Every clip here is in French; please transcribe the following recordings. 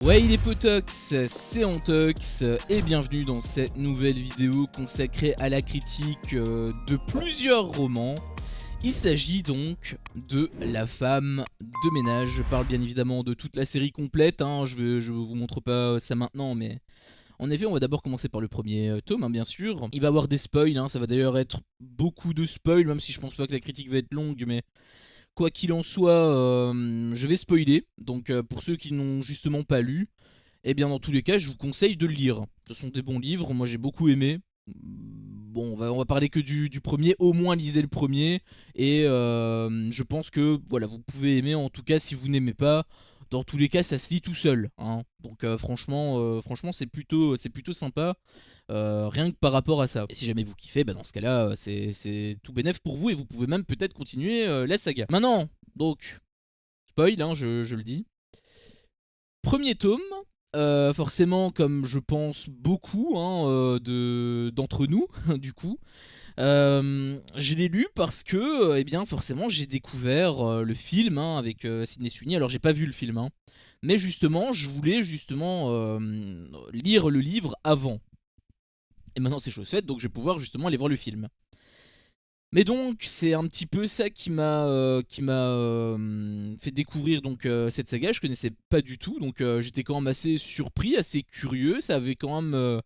Ouais, il est potox, c'est Antox et bienvenue dans cette nouvelle vidéo consacrée à la critique de plusieurs romans. Il s'agit donc de La femme de ménage. Je parle bien évidemment de toute la série complète, hein. Je vous montre pas ça maintenant, mais en effet on va d'abord commencer par le premier tome, hein, bien sûr. Il va y avoir des spoils, hein. Ça va d'ailleurs être beaucoup de spoils, même si je pense pas que la critique va être longue, mais quoi qu'il en soit, je vais spoiler. Donc pour ceux qui n'ont justement pas lu, eh bien dans tous les cas je vous conseille de le lire. Ce sont des bons livres, moi j'ai beaucoup aimé. Bon, on va parler que du premier, au moins lisez le premier. Et je pense que voilà, vous pouvez aimer, en tout cas si vous n'aimez pas. Dans tous les cas ça se lit tout seul, hein. Donc franchement c'est plutôt sympa. Rien que par rapport à ça. Et si jamais vous kiffez, bah dans ce cas-là c'est tout bénef pour vous. Et vous pouvez même peut-être continuer la saga. Maintenant, donc, spoil, hein, je le dis. Premier tome, forcément, comme je pense beaucoup, hein, d'entre nous, du coup, je l'ai lu parce que, eh bien, forcément, j'ai découvert le film, hein, avec Sydney Sweeney. Alors, j'ai pas vu le film, hein, mais justement, je voulais justement lire le livre avant. Et maintenant, c'est chose faite, donc je vais pouvoir justement aller voir le film. Mais donc c'est un petit peu ça qui m'a fait découvrir donc cette saga. Je connaissais pas du tout, donc j'étais quand même assez surpris, assez curieux. Ça avait quand même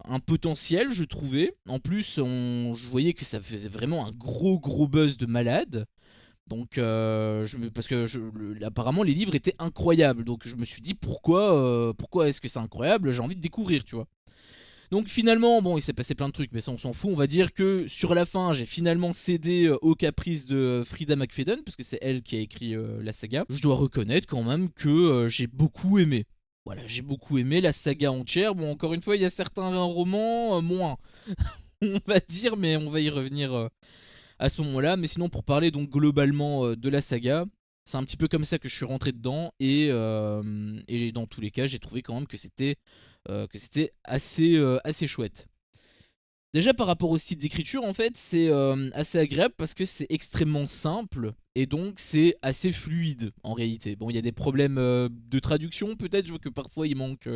un potentiel, je trouvais. En plus, je voyais que ça faisait vraiment un gros buzz de malade. Donc parce que apparemment les livres étaient incroyables. Donc je me suis dit pourquoi est-ce que c'est incroyable? J'ai envie de découvrir, tu vois. Donc finalement, bon, il s'est passé plein de trucs, mais ça on s'en fout. On va dire que sur la fin, j'ai finalement cédé aux caprices de Frida McFadden, parce que c'est elle qui a écrit la saga. Je dois reconnaître quand même que j'ai beaucoup aimé. Voilà, j'ai beaucoup aimé la saga entière. Bon, encore une fois, il y a certains romans moins, on va dire, mais on va y revenir à ce moment-là. Mais sinon, pour parler donc globalement de la saga, c'est un petit peu comme ça que je suis rentré dedans. Et dans tous les cas, j'ai trouvé quand même que c'était assez chouette. Déjà par rapport au style d'écriture, en fait, c'est assez agréable parce que c'est extrêmement simple et donc c'est assez fluide en réalité. Bon, il y a des problèmes de traduction peut-être, je vois que parfois il manque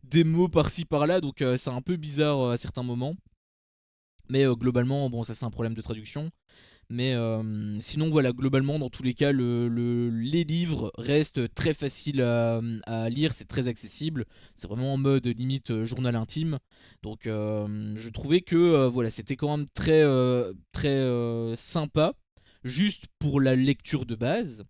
des mots par-ci par-là, donc c'est un peu bizarre à certains moments. Mais globalement, bon, ça c'est un problème de traduction. Mais sinon, voilà, globalement, dans tous les cas, les livres restent très faciles à lire, c'est très accessible. C'est vraiment en mode limite journal intime. Donc, je trouvais que voilà, c'était quand même très sympa, juste pour la lecture de base.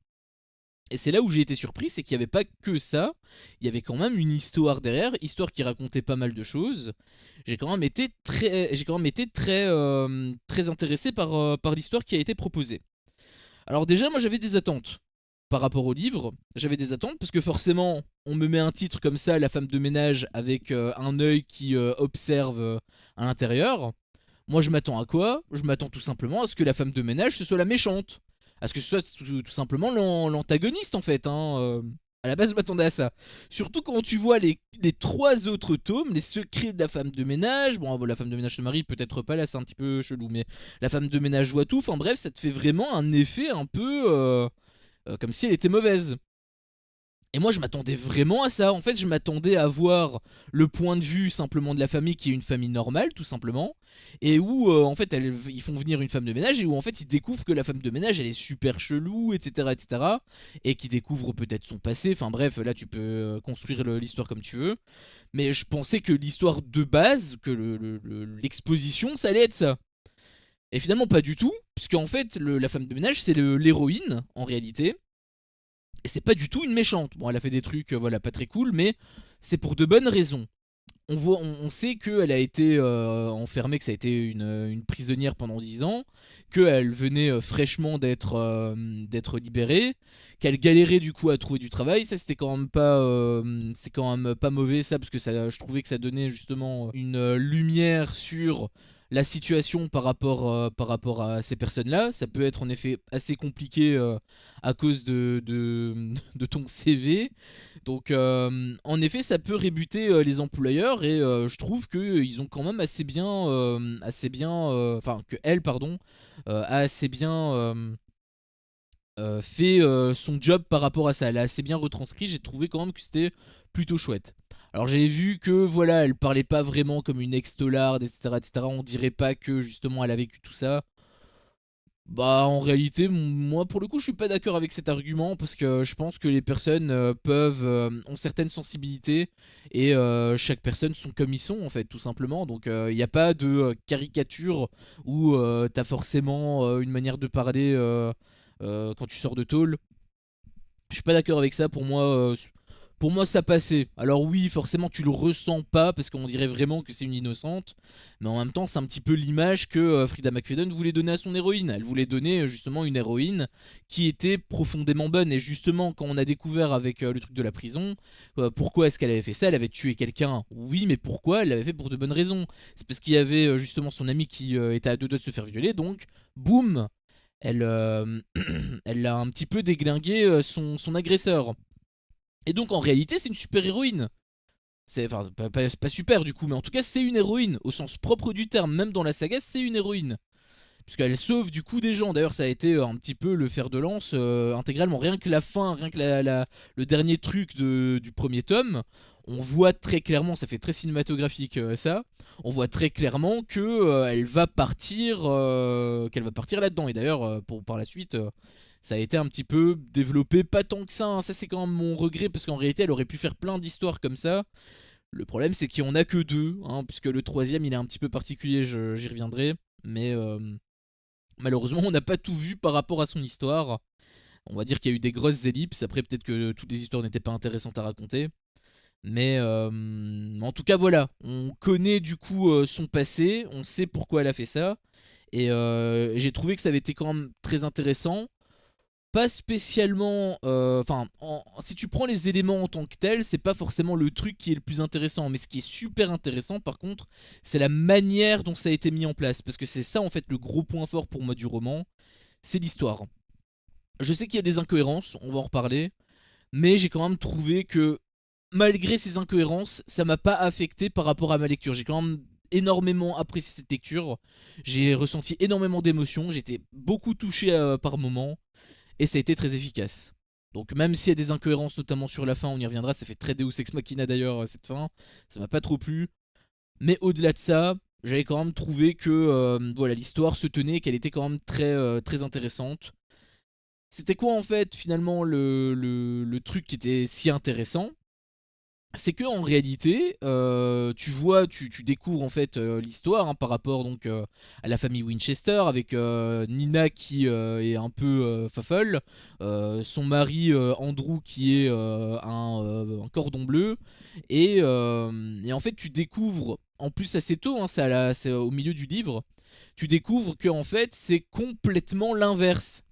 Et c'est là où j'ai été surpris, c'est qu'il n'y avait pas que ça, il y avait quand même une histoire derrière, histoire qui racontait pas mal de choses. J'ai quand même été très intéressé par l'histoire qui a été proposée. Alors déjà, moi j'avais des attentes par rapport au livre. J'avais des attentes parce que forcément, on me met un titre comme ça, La femme de ménage, avec un œil qui observe à l'intérieur. Moi je m'attends à quoi? Je m'attends tout simplement à ce que la femme de ménage ce soit la méchante. À ce que ce soit tout simplement l'antagoniste en fait, hein. À la base je m'attendais à ça. Surtout quand tu vois les trois autres tomes, les secrets de la femme de ménage. Bon, la femme de ménage se marie, peut-être pas là, c'est un petit peu chelou, mais la femme de ménage voit tout. Enfin bref, ça te fait vraiment un effet un peu comme si elle était mauvaise. Et moi je m'attendais vraiment à ça. En fait je m'attendais à voir le point de vue simplement de la famille qui est une famille normale tout simplement. Et où en fait ils font venir une femme de ménage et où en fait ils découvrent que la femme de ménage elle est super chelou, etc. etc. Et qu'ils découvrent peut-être son passé. Enfin bref, là tu peux construire l'histoire comme tu veux. Mais je pensais que l'histoire de base, que l'exposition ça allait être ça. Et finalement pas du tout. Puisqu'en fait la femme de ménage c'est l'héroïne en réalité. Et c'est pas du tout une méchante. Bon, elle a fait des trucs, voilà, pas très cool, mais c'est pour de bonnes raisons. On sait qu'elle a été enfermée, que ça a été une prisonnière pendant 10 ans, qu'elle venait fraîchement d'être libérée, qu'elle galérait du coup à trouver du travail. Ça, c'est quand même pas mauvais ça, parce que ça, je trouvais que ça donnait justement une lumière sur la situation par rapport à ces personnes-là. Ça peut être en effet assez compliqué à cause de ton CV. Donc en effet ça peut rébuter les employeurs et je trouve qu'ils ont quand même enfin que elle pardon a assez bien fait son job par rapport à ça. Elle a assez bien retranscrit, j'ai trouvé quand même que c'était plutôt chouette. Alors j'avais vu que voilà, elle parlait pas vraiment comme une ex-tollarde, etc., etc. On dirait pas que justement elle a vécu tout ça. Bah en réalité, moi pour le coup je suis pas d'accord avec cet argument parce que je pense que les personnes ont certaines sensibilités et chaque personne sont comme ils sont en fait tout simplement. Donc il n'y a pas de caricature où t'as forcément une manière de parler quand tu sors de tôle. Je suis pas d'accord avec ça. Pour moi, ça passait. Alors oui, forcément, tu le ressens pas parce qu'on dirait vraiment que c'est une innocente, mais en même temps, c'est un petit peu l'image que Frida McFadden voulait donner à son héroïne. Elle voulait donner justement une héroïne qui était profondément bonne. Et justement, quand on a découvert avec le truc de la prison, pourquoi est-ce qu'elle avait fait ça? Elle avait tué quelqu'un. Oui, mais pourquoi? Elle l'avait fait pour de bonnes raisons. C'est parce qu'il y avait justement son ami qui était à deux doigts de se faire violer. Donc, boum, elle a un petit peu déglingué son agresseur. Et donc en réalité c'est une super héroïne. C'est enfin pas super du coup, mais en tout cas c'est une héroïne au sens propre du terme. Même dans la saga c'est une héroïne. Puisqu'elle sauve du coup des gens. D'ailleurs ça a été un petit peu le fer de lance intégralement. Rien que la fin, rien que le dernier truc du premier tome, on voit très clairement, ça fait très cinématographique ça, on voit très clairement que qu'elle va partir là-dedans. Et d'ailleurs par la suite, ça a été un petit peu développé, pas tant que ça. Hein. Ça c'est quand même mon regret parce qu'en réalité elle aurait pu faire plein d'histoires comme ça. Le problème c'est qu'il n'y en a que deux, hein, puisque le troisième il est un petit peu particulier, j'y reviendrai. Mais malheureusement, on n'a pas tout vu par rapport à son histoire. On va dire qu'il y a eu des grosses ellipses. Après, peut-être que toutes les histoires n'étaient pas intéressantes à raconter. Mais en tout cas, voilà. On connaît du coup son passé. On sait pourquoi elle a fait ça. Et j'ai trouvé que ça avait été quand même très intéressant. Pas spécialement. Enfin, si tu prends les éléments en tant que tels, c'est pas forcément le truc qui est le plus intéressant. Mais ce qui est super intéressant, par contre, c'est la manière dont ça a été mis en place. Parce que c'est ça, en fait, le gros point fort pour moi du roman. C'est l'histoire. Je sais qu'il y a des incohérences, on va en reparler. Mais j'ai quand même trouvé que, malgré ces incohérences, ça m'a pas affecté par rapport à ma lecture. J'ai quand même énormément apprécié cette lecture. J'ai ressenti énormément d'émotions. J'étais beaucoup touché par moments. Et ça a été très efficace. Donc même s'il y a des incohérences, notamment sur la fin, on y reviendra, ça fait très Deus Ex Machina d'ailleurs cette fin, ça m'a pas trop plu. Mais au-delà de ça, j'avais quand même trouvé que voilà, l'histoire se tenait, qu'elle était quand même très intéressante. C'était quoi en fait finalement le truc qui était si intéressant? C'est que en réalité, tu vois, tu découvres en fait l'histoire hein, par rapport donc à la famille Winchester avec Nina qui est un peu fofolle, son mari Andrew qui est un cordon bleu et en fait tu découvres en plus assez tôt, hein, c'est au milieu du livre, tu découvres que en fait c'est complètement l'inverse.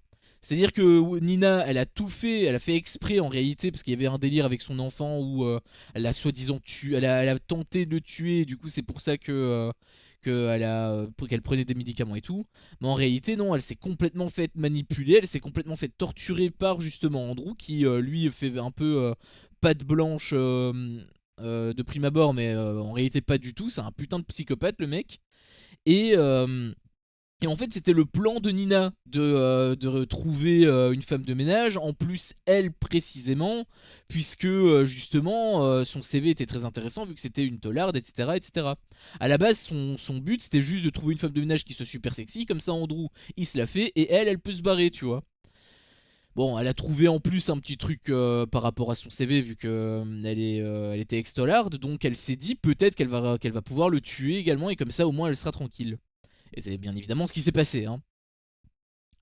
C'est-à-dire que Nina, elle a tout fait, elle a fait exprès en réalité, parce qu'il y avait un délire avec son enfant où elle a soi-disant tué, elle a tenté de le tuer, et du coup c'est pour ça qu'elle prenait des médicaments et tout. Mais en réalité non, elle s'est complètement faite manipuler, elle s'est complètement faite torturer par justement Andrew, qui lui fait un peu patte blanche de prime abord, mais en réalité pas du tout, c'est un putain de psychopathe le mec. Et... Et en fait, c'était le plan de Nina de retrouver une femme de ménage, en plus elle précisément, puisque justement son CV était très intéressant vu que c'était une tollarde, etc. etc. À la base, son but c'était juste de trouver une femme de ménage qui soit super sexy, comme ça Andrew il se la fait et elle peut se barrer, tu vois. Bon, elle a trouvé en plus un petit truc par rapport à son CV vu que elle était ex-tollarde, donc elle s'est dit peut-être qu'elle va pouvoir le tuer également et comme ça au moins elle sera tranquille. Et c'est bien évidemment ce qui s'est passé. Hein.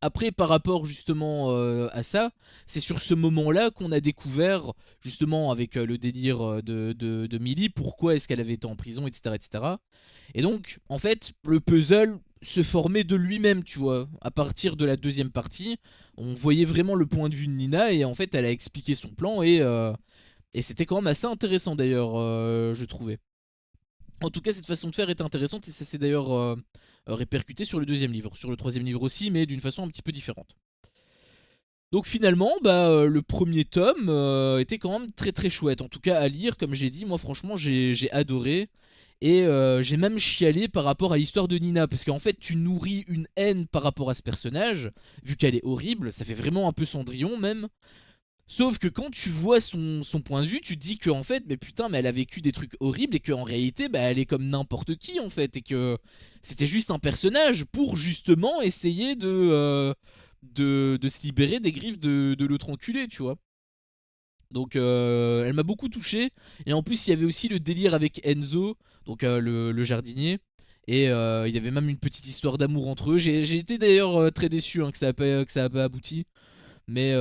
Après, par rapport justement à ça, c'est sur ce moment-là qu'on a découvert, justement avec le délire de Millie, pourquoi est-ce qu'elle avait été en prison, etc., etc. Et donc, en fait, le puzzle se formait de lui-même, tu vois. À partir de la deuxième partie, on voyait vraiment le point de vue de Nina, et en fait, elle a expliqué son plan, et c'était quand même assez intéressant d'ailleurs, je trouvais. En tout cas, cette façon de faire est intéressante et ça s'est d'ailleurs répercuté sur le deuxième livre, sur le troisième livre aussi, mais d'une façon un petit peu différente. Donc finalement, le premier tome était quand même très chouette. En tout cas à lire, comme j'ai dit, moi franchement j'ai adoré. Et j'ai même chialé par rapport à l'histoire de Nina, parce qu'en fait tu nourris une haine par rapport à ce personnage, vu qu'elle est horrible, ça fait vraiment un peu Cendrillon même. Sauf que quand tu vois son point de vue, tu te dis qu'en fait, mais putain, mais elle a vécu des trucs horribles et qu'en réalité, bah, elle est comme n'importe qui en fait. Et que c'était juste un personnage pour justement essayer de se libérer des griffes de l'autre enculé, tu vois. Donc elle m'a beaucoup touché. Et en plus, il y avait aussi le délire avec Enzo, donc le jardinier. Et il y avait même une petite histoire d'amour entre eux. J'ai été d'ailleurs très déçu hein, que ça a pas abouti. Mais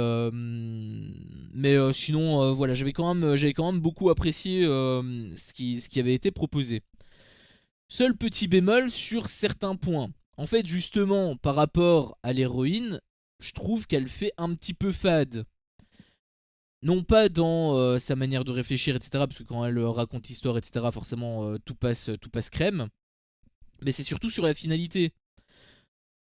sinon, voilà, j'avais quand même beaucoup apprécié ce qui avait été proposé. Seul petit bémol sur certains points. En fait, justement, par rapport à l'héroïne, je trouve qu'elle fait un petit peu fade. Non pas dans sa manière de réfléchir, etc. Parce que quand elle raconte l'histoire, etc., forcément, tout passe crème. Mais c'est surtout sur la finalité.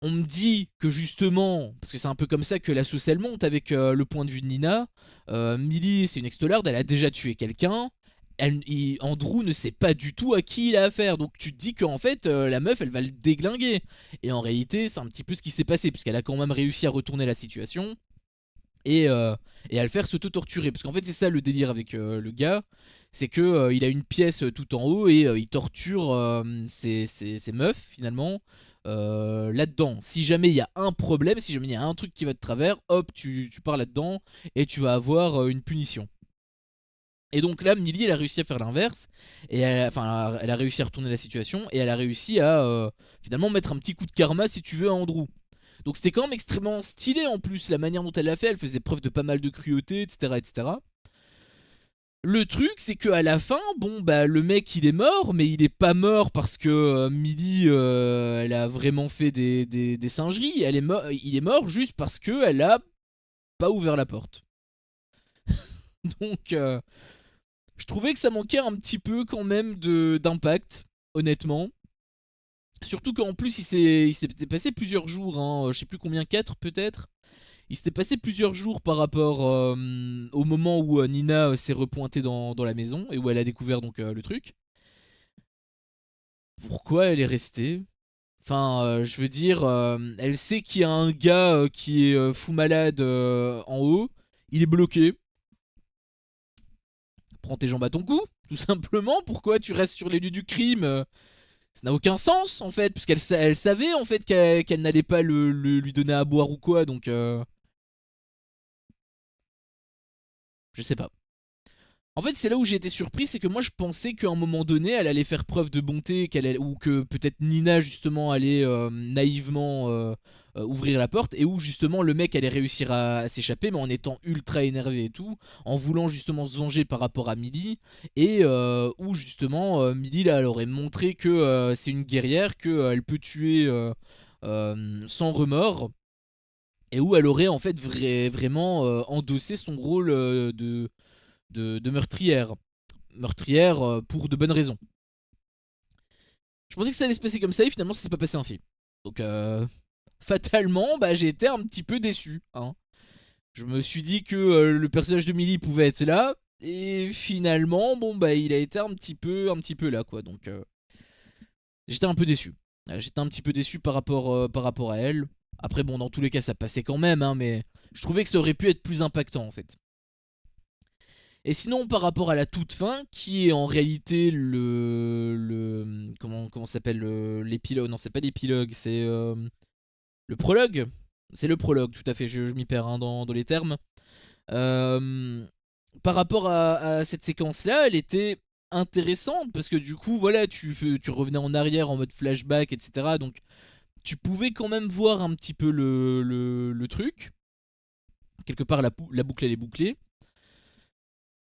On me dit que justement, parce que c'est un peu comme ça que la sauce elle monte avec le point de vue de Nina, Millie c'est une extolarde, elle a déjà tué quelqu'un, Andrew ne sait pas du tout à qui il a affaire, donc tu te dis qu'en fait la meuf elle va le déglinguer. Et en réalité c'est un petit peu ce qui s'est passé, puisqu'elle a quand même réussi à retourner la situation et à le faire s'auto-torturer. Parce qu'en fait c'est ça le délire avec le gars, c'est que il a une pièce tout en haut et il torture ses meufs finalement là-dedans. Si jamais il y a un problème, si jamais il y a un truc qui va de travers, hop, tu pars là-dedans et tu vas avoir une punition. Et donc là, Millie, elle a réussi à faire l'inverse, et enfin, elle a réussi à retourner la situation, et elle a réussi à finalement mettre un petit coup de karma, si tu veux, à Andrew. Donc c'était quand même extrêmement stylé en plus, la manière dont elle l'a fait, elle faisait preuve de pas mal de cruauté, etc. etc. Le truc, c'est qu'à la fin, bon, bah, le mec, il est mort, mais il est pas mort parce que Millie, elle a vraiment fait des singeries. Il est mort juste parce que elle a pas ouvert la porte. Donc, je trouvais que ça manquait un petit peu quand même d'impact, honnêtement. Surtout qu'en plus, il s'était passé plusieurs jours, hein, je sais plus combien, 4 peut-être. Il s'était passé plusieurs jours par rapport au moment où Nina s'est repointée dans la maison et où elle a découvert donc le truc. Pourquoi elle est restée? Enfin, je veux dire, elle sait qu'il y a un gars qui est fou malade en haut. Il est bloqué. Prends tes jambes à ton cou, tout simplement. Pourquoi tu restes sur les lieux du crime? Ça n'a aucun sens en fait, puisqu'elle elle savait en fait qu'elle n'allait pas lui donner à boire ou quoi, donc je sais pas. En fait, c'est là où j'ai été surpris, c'est que moi je pensais qu'à un moment donné, elle allait faire preuve de bonté, ou que peut-être Nina justement allait naïvement ouvrir la porte, et où justement le mec allait réussir à s'échapper, mais en étant ultra énervé et tout, en voulant justement se venger par rapport à Millie, et où justement Millie là, elle aurait montré que c'est une guerrière, qu'elle peut tuer sans remords, et où elle aurait en fait vraiment endossé son rôle de meurtrière. Meurtrière pour de bonnes raisons. Je pensais que ça allait se passer comme ça et finalement ça s'est pas passé ainsi. Donc fatalement, bah, j'ai été un petit peu déçu. Hein. Je me suis dit que le personnage de Millie pouvait être là et finalement, bon bah il a été un petit peu là quoi. Donc j'étais un peu déçu. J'étais un petit peu déçu par rapport à elle. Après bon, dans tous les cas ça passait quand même, hein, mais je trouvais que ça aurait pu être plus impactant en fait. Et sinon, par rapport à la toute fin, qui est en réalité comment s'appelle l'épilogue? Non, c'est pas l'épilogue, c'est le prologue. C'est le prologue, tout à fait, je m'y perds hein, dans les termes. Euh, Par rapport à cette séquence-là, elle était intéressante, parce que du coup, voilà, tu revenais en arrière en mode flashback, etc. Donc, tu pouvais quand même voir un petit peu le truc. Quelque part, la boucle, elle est bouclée.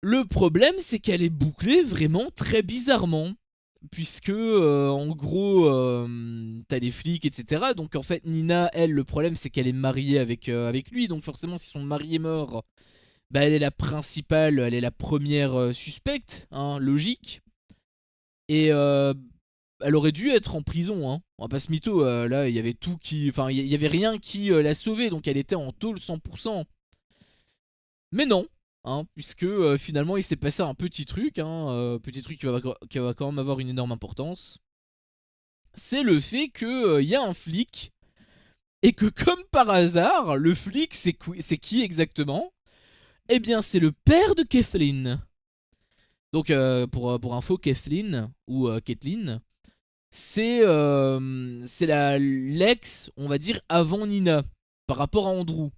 Le problème, c'est qu'elle est bouclée vraiment très bizarrement. Puisque, en gros, t'as les flics, etc. Donc, en fait, Nina, elle, le problème, c'est qu'elle est mariée avec lui. Donc, forcément, si son mari est mort, bah, elle est la principale, elle est la première suspecte, hein, logique. Et elle aurait dû être en prison, hein. On va pas se mytho, là, il y avait tout qui. Enfin, il y avait rien qui la sauvait. Donc, elle était en tôle 100%. Mais non, hein, puisque finalement il s'est passé un petit truc, hein, petit truc qui va quand même avoir une énorme importance. C'est le fait qu'il y a un flic, et que comme par hasard, le flic c'est qui exactement? Eh bien, c'est le père de Kathleen. Donc, pour info, Kathleen, ou Kathleen, c'est la l'ex, on va dire, avant Nina, par rapport à Andrew.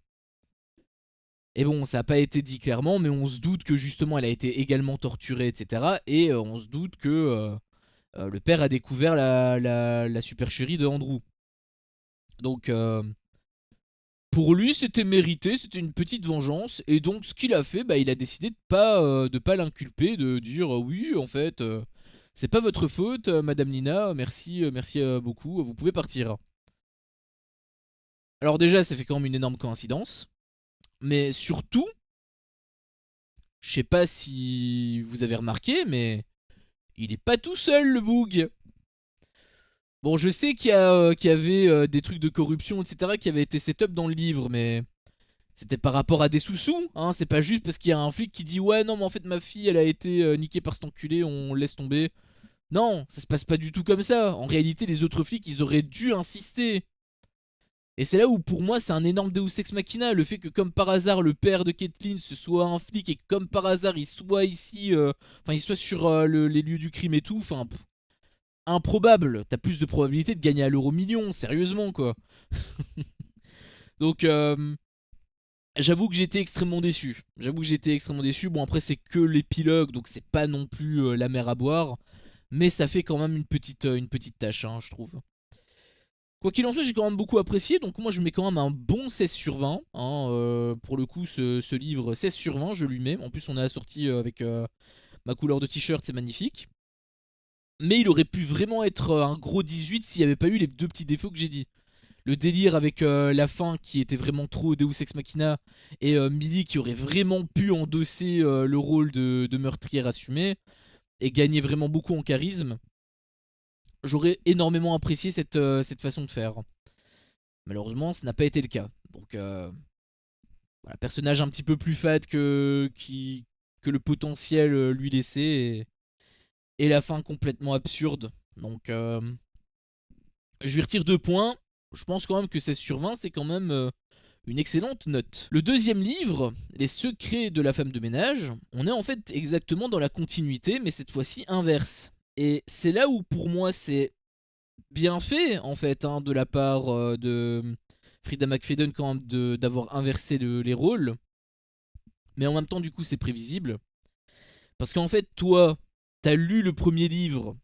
Et bon, ça n'a pas été dit clairement, mais on se doute que justement elle a été également torturée, etc. Et on se doute que le père a découvert la supercherie de Andrew. Donc, pour lui, c'était mérité, c'était une petite vengeance. Et donc, ce qu'il a fait, bah, il a décidé de pas l'inculper, de dire oui, en fait, c'est pas votre faute, Madame Nina, merci, merci beaucoup, vous pouvez partir. Alors, déjà, ça fait quand même une énorme coïncidence. Mais surtout, je sais pas si vous avez remarqué, mais il est pas tout seul, le Boog. Bon, je sais qu'il y avait des trucs de corruption, etc., qui avaient été set-up dans le livre, mais c'était par rapport à des sous-sous, hein. C'est pas juste parce qu'il y a un flic qui dit ouais, non, mais en fait, ma fille, elle a été niquée par cet enculé, on laisse tomber. Non, ça se passe pas du tout comme ça. En réalité, les autres flics, ils auraient dû insister. Et c'est là où pour moi c'est un énorme Deus Ex Machina, le fait que comme par hasard le père de Kathleen ce soit un flic et que comme par hasard il soit ici, enfin il soit sur les lieux du crime et tout, enfin improbable, t'as plus de probabilité de gagner à l'euro million, sérieusement quoi. Donc j'avoue que j'étais extrêmement déçu, bon après c'est que l'épilogue donc c'est pas non plus la mer à boire, mais ça fait quand même une petite tâche hein, je trouve. Quoi qu'il en soit, j'ai quand même beaucoup apprécié, donc moi je mets quand même un bon 16 sur 20. Hein, pour le coup, ce livre, 16 sur 20, je lui mets. En plus, on a assorti avec ma couleur de t-shirt, c'est magnifique. Mais il aurait pu vraiment être un gros 18 s'il n'y avait pas eu les deux petits défauts que j'ai dit. Le délire avec la fin qui était vraiment trop Deus Ex Machina et Millie qui aurait vraiment pu endosser le rôle de meurtrière assumée et gagner vraiment beaucoup en charisme. J'aurais énormément apprécié cette façon de faire. Malheureusement, ça n'a pas été le cas. Donc, voilà, personnage un petit peu plus fade que le potentiel lui laissait. Et la fin complètement absurde. Donc, je lui retire 2 points. Je pense quand même que 16 sur 20, c'est quand même une excellente note. Le deuxième livre, Les secrets de la femme de ménage, on est en fait exactement dans la continuité, mais cette fois-ci inverse. Et c'est là où pour moi c'est bien fait en fait hein, de la part de Frida McFadden quand même d'avoir inversé les rôles. Mais en même temps du coup c'est prévisible. Parce qu'en fait toi, t'as lu le premier livre.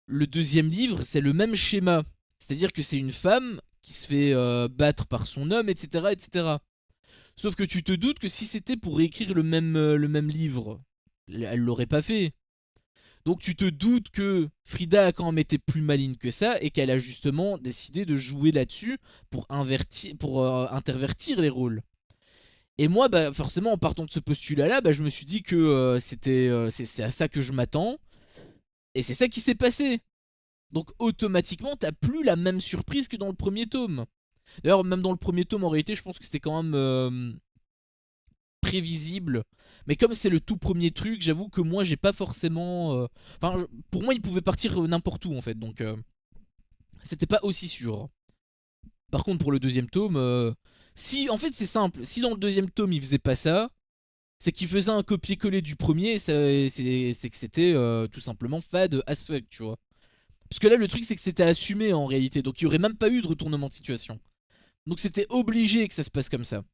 Le deuxième livre c'est le même schéma. C'est-à-dire que c'est une femme qui se fait battre par son homme, etc., etc. Sauf que tu te doutes que si c'était pour écrire le même livre, elle l'aurait pas fait. Donc tu te doutes que Frida a quand même été plus maligne que ça et qu'elle a justement décidé de jouer là-dessus pour intervertir les rôles. Et moi, bah, forcément, en partant de ce postulat-là, bah, je me suis dit que c'est à ça que je m'attends. Et c'est ça qui s'est passé. Donc automatiquement, t'as plus la même surprise que dans le premier tome. D'ailleurs, même dans le premier tome, en réalité, je pense que c'était quand même prévisible. Mais comme c'est le tout premier truc, j'avoue que moi j'ai pas forcément. Enfin, pour moi il pouvait partir n'importe où en fait, donc c'était pas aussi sûr. Par contre pour le deuxième tome, si en fait c'est simple, si dans le deuxième tome il faisait pas ça, c'est qu'il faisait un copier-coller du premier, c'est que c'était tout simplement fade as fuck, tu vois. Parce que là le truc c'est que c'était assumé en réalité, donc il y aurait même pas eu de retournement de situation. Donc c'était obligé que ça se passe comme ça.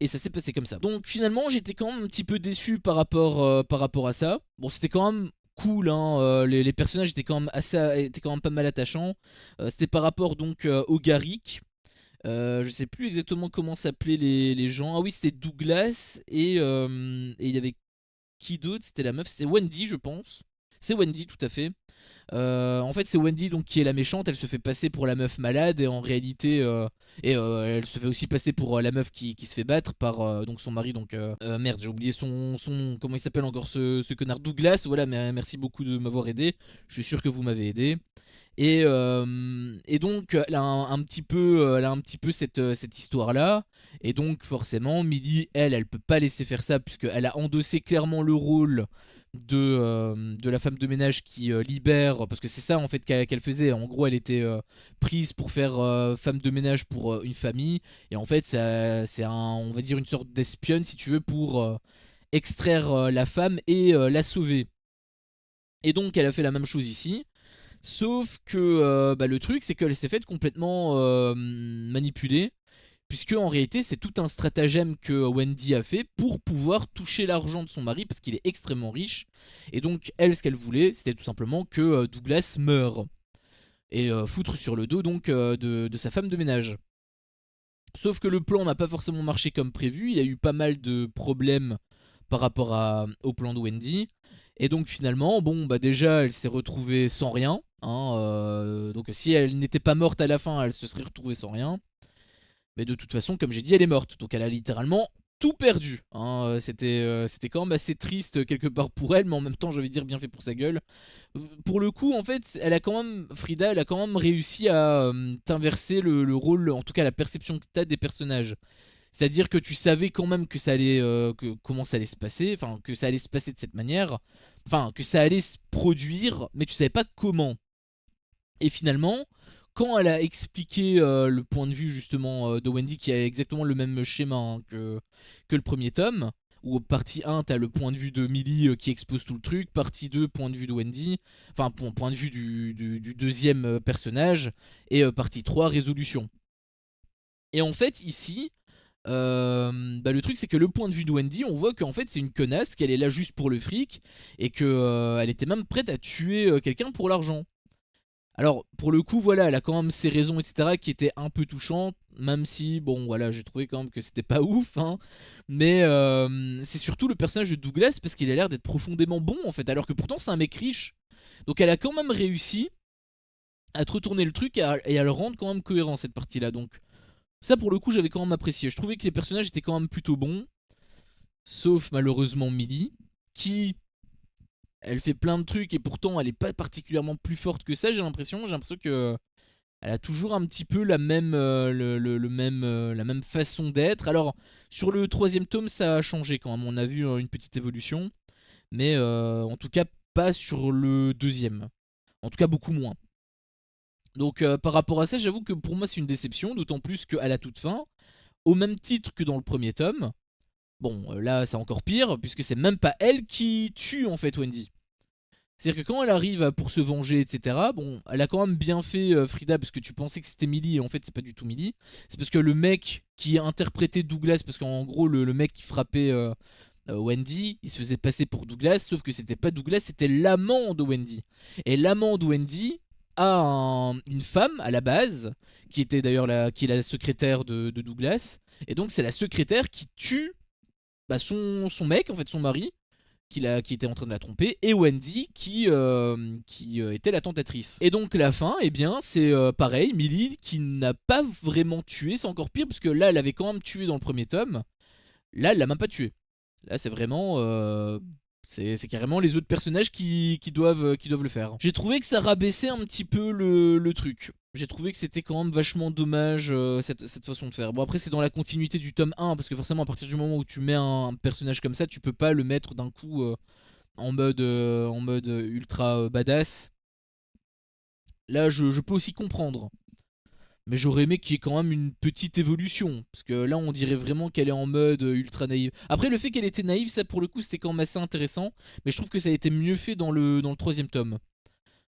Et ça s'est passé comme ça. Donc finalement, j'étais quand même un petit peu déçu par rapport à ça. Bon, c'était quand même cool, hein. Les personnages étaient quand même pas mal attachants. C'était par rapport donc au Garrick. Je sais plus exactement comment s'appelaient les gens. Ah oui, c'était Douglas et il y avait qui d'autre? C'était la meuf, c'était Wendy, je pense. C'est Wendy, tout à fait. En fait, c'est Wendy donc qui est la méchante. Elle se fait passer pour la meuf malade et en réalité, elle se fait aussi passer pour la meuf qui se fait battre par donc son mari. Donc merde, j'ai oublié son comment il s'appelle encore ce connard Douglas. Voilà, mais merci beaucoup de m'avoir aidé. Je suis sûr que vous m'avez aidé. Et donc elle a elle a un petit peu cette histoire là. Et donc forcément, Millie, elle peut pas laisser faire ça puisqu'elle a endossé clairement le rôle de la femme de ménage qui libère, parce que c'est ça en fait qu'elle faisait. En gros, elle était prise pour faire femme de ménage pour une famille, et en fait, c'est on va dire une sorte d'espionne si tu veux pour extraire la femme et la sauver. Et donc, elle a fait la même chose ici. Sauf que bah, le truc, c'est qu'elle s'est faite complètement manipuler. Puisque en réalité, c'est tout un stratagème que Wendy a fait pour pouvoir toucher l'argent de son mari, parce qu'il est extrêmement riche. Et donc, elle, ce qu'elle voulait, c'était tout simplement que Douglas meure. Et foutre sur le dos donc de sa femme de ménage. Sauf que le plan n'a pas forcément marché comme prévu. Il y a eu pas mal de problèmes par rapport au plan de Wendy. Et donc finalement, bon, bah déjà, elle s'est retrouvée sans rien. Hein, donc si elle n'était pas morte à la fin, elle se serait retrouvée sans rien. Mais de toute façon, comme j'ai dit, elle est morte. Donc elle a littéralement tout perdu. Hein. C'était quand même assez triste quelque part pour elle, mais en même temps, j'allais dire bien fait pour sa gueule. Pour le coup, en fait, Frida, elle a quand même réussi à t'inverser le rôle, en tout cas la perception que t'as des personnages. C'est-à-dire que tu savais quand même que ça allait, comment ça allait se passer, enfin que ça allait se passer de cette manière, enfin que ça allait se produire, mais tu savais pas comment. Et finalement, quand elle a expliqué le point de vue justement de Wendy, qui a exactement le même schéma hein, que le premier tome, où partie 1, t'as le point de vue de Millie qui expose tout le truc, partie 2, point de vue de Wendy, enfin point de vue du deuxième personnage, et partie 3, résolution. Et en fait, ici, bah le truc c'est que le point de vue de Wendy, on voit qu'en fait c'est une connasse, qu'elle est là juste pour le fric, et qu'elle elle était même prête à tuer quelqu'un pour l'argent. Alors, pour le coup, voilà, elle a quand même ses raisons, etc., qui étaient un peu touchantes, même si, bon, voilà, j'ai trouvé quand même que c'était pas ouf, hein. Mais c'est surtout le personnage de Douglas, parce qu'il a l'air d'être profondément bon, en fait, alors que pourtant c'est un mec riche. Donc elle a quand même réussi à te retourner le truc et à le rendre quand même cohérent, cette partie-là. Donc, ça, pour le coup, j'avais quand même apprécié. Je trouvais que les personnages étaient quand même plutôt bons, sauf malheureusement Millie, qui elle fait plein de trucs et pourtant elle est pas particulièrement plus forte que ça. J'ai l'impression que elle a toujours un petit peu la même la même façon d'être. Alors sur le troisième tome ça a changé quand même. On a vu une petite évolution, mais en tout cas pas sur le deuxième. En tout cas beaucoup moins. Donc par rapport à ça, j'avoue que pour moi c'est une déception, d'autant plus qu'à la toute fin, au même titre que dans le premier tome. Bon, là c'est encore pire, puisque c'est même pas elle qui tue en fait Wendy. C'est-à-dire que quand elle arrive pour se venger, etc., bon, elle a quand même bien fait Frida, parce que tu pensais que c'était Millie, et en fait c'est pas du tout Millie. C'est parce que le mec qui interprétait Douglas, parce qu'en gros le mec qui frappait Wendy, il se faisait passer pour Douglas, sauf que c'était pas Douglas, c'était l'amant de Wendy. Et l'amant de Wendy a une femme à la base, qui était d'ailleurs qui est la secrétaire de Douglas, et donc c'est la secrétaire qui tue bah, son mec, en fait son mari, qui était en train de la tromper, et Wendy qui était la tentatrice. Et donc la fin, eh bien c'est pareil, Millie qui n'a pas vraiment tué, c'est encore pire, parce que là elle avait quand même tué dans le premier tome, là elle l'a même pas tué. Là c'est vraiment... c'est carrément les autres personnages qui doivent le faire. J'ai trouvé que ça rabaissait un petit peu le truc. J'ai trouvé que c'était quand même vachement dommage cette façon de faire. Bon après c'est dans la continuité du tome 1, parce que forcément à partir du moment où tu mets un personnage comme ça, tu peux pas le mettre d'un coup en mode ultra badass. Là je peux aussi comprendre. Mais j'aurais aimé qu'il y ait quand même une petite évolution. Parce que là, on dirait vraiment qu'elle est en mode ultra naïve. Après, le fait qu'elle était naïve, ça pour le coup, c'était quand même assez intéressant. Mais je trouve que ça a été mieux fait dans le troisième tome.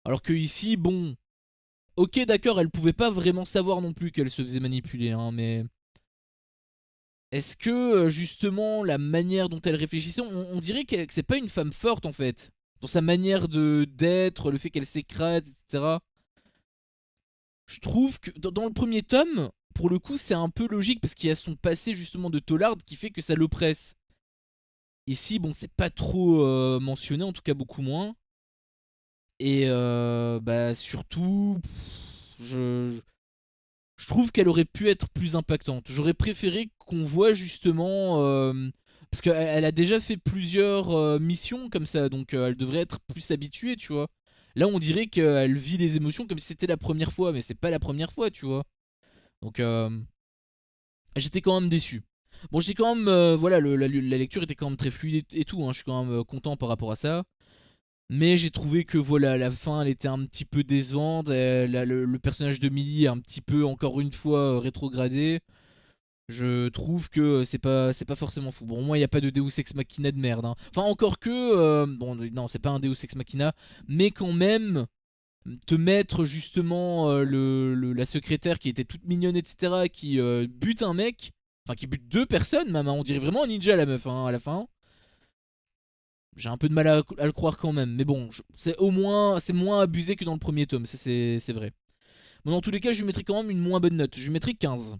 Alors que ici, bon. Ok, d'accord, elle pouvait pas vraiment savoir non plus qu'elle se faisait manipuler. Hein, mais. Est-ce que justement, la manière dont elle réfléchissait, on dirait que c'est pas une femme forte en fait. Dans sa manière d'être, le fait qu'elle s'écrase, etc. Je trouve que dans le premier tome, pour le coup, c'est un peu logique parce qu'il y a son passé justement de Tollard qui fait que ça l'oppresse. Ici, bon, c'est pas trop mentionné, en tout cas beaucoup moins. Et bah surtout, je trouve qu'elle aurait pu être plus impactante. J'aurais préféré qu'on voit justement... parce qu'elle a déjà fait plusieurs missions comme ça, donc elle devrait être plus habituée, tu vois. Là, on dirait qu'elle vit des émotions comme si c'était la première fois, mais c'est pas la première fois, tu vois. Donc, j'étais quand même déçu. Bon, j'ai quand même, voilà, la lecture était quand même très fluide et tout, hein, je suis quand même content par rapport à ça. Mais j'ai trouvé que voilà, la fin elle était un petit peu décevante. Le personnage de Millie est un petit peu, encore une fois, rétrogradé. Je trouve que c'est pas forcément fou. Bon, au moins il n'y a pas de Deus Ex Machina de merde, hein. Enfin, encore que. Bon, non, c'est pas un Deus Ex Machina. Mais quand même, te mettre justement la secrétaire qui était toute mignonne, etc., qui bute un mec. Enfin, qui bute deux personnes, même, hein. On dirait vraiment un ninja, la meuf, hein, à la fin. J'ai un peu de mal à le croire quand même. Mais bon, c'est au moins. C'est moins abusé que dans le premier tome, ça c'est vrai. Bon, dans tous les cas, je lui mettrai quand même une moins bonne note. Je lui mettrai 15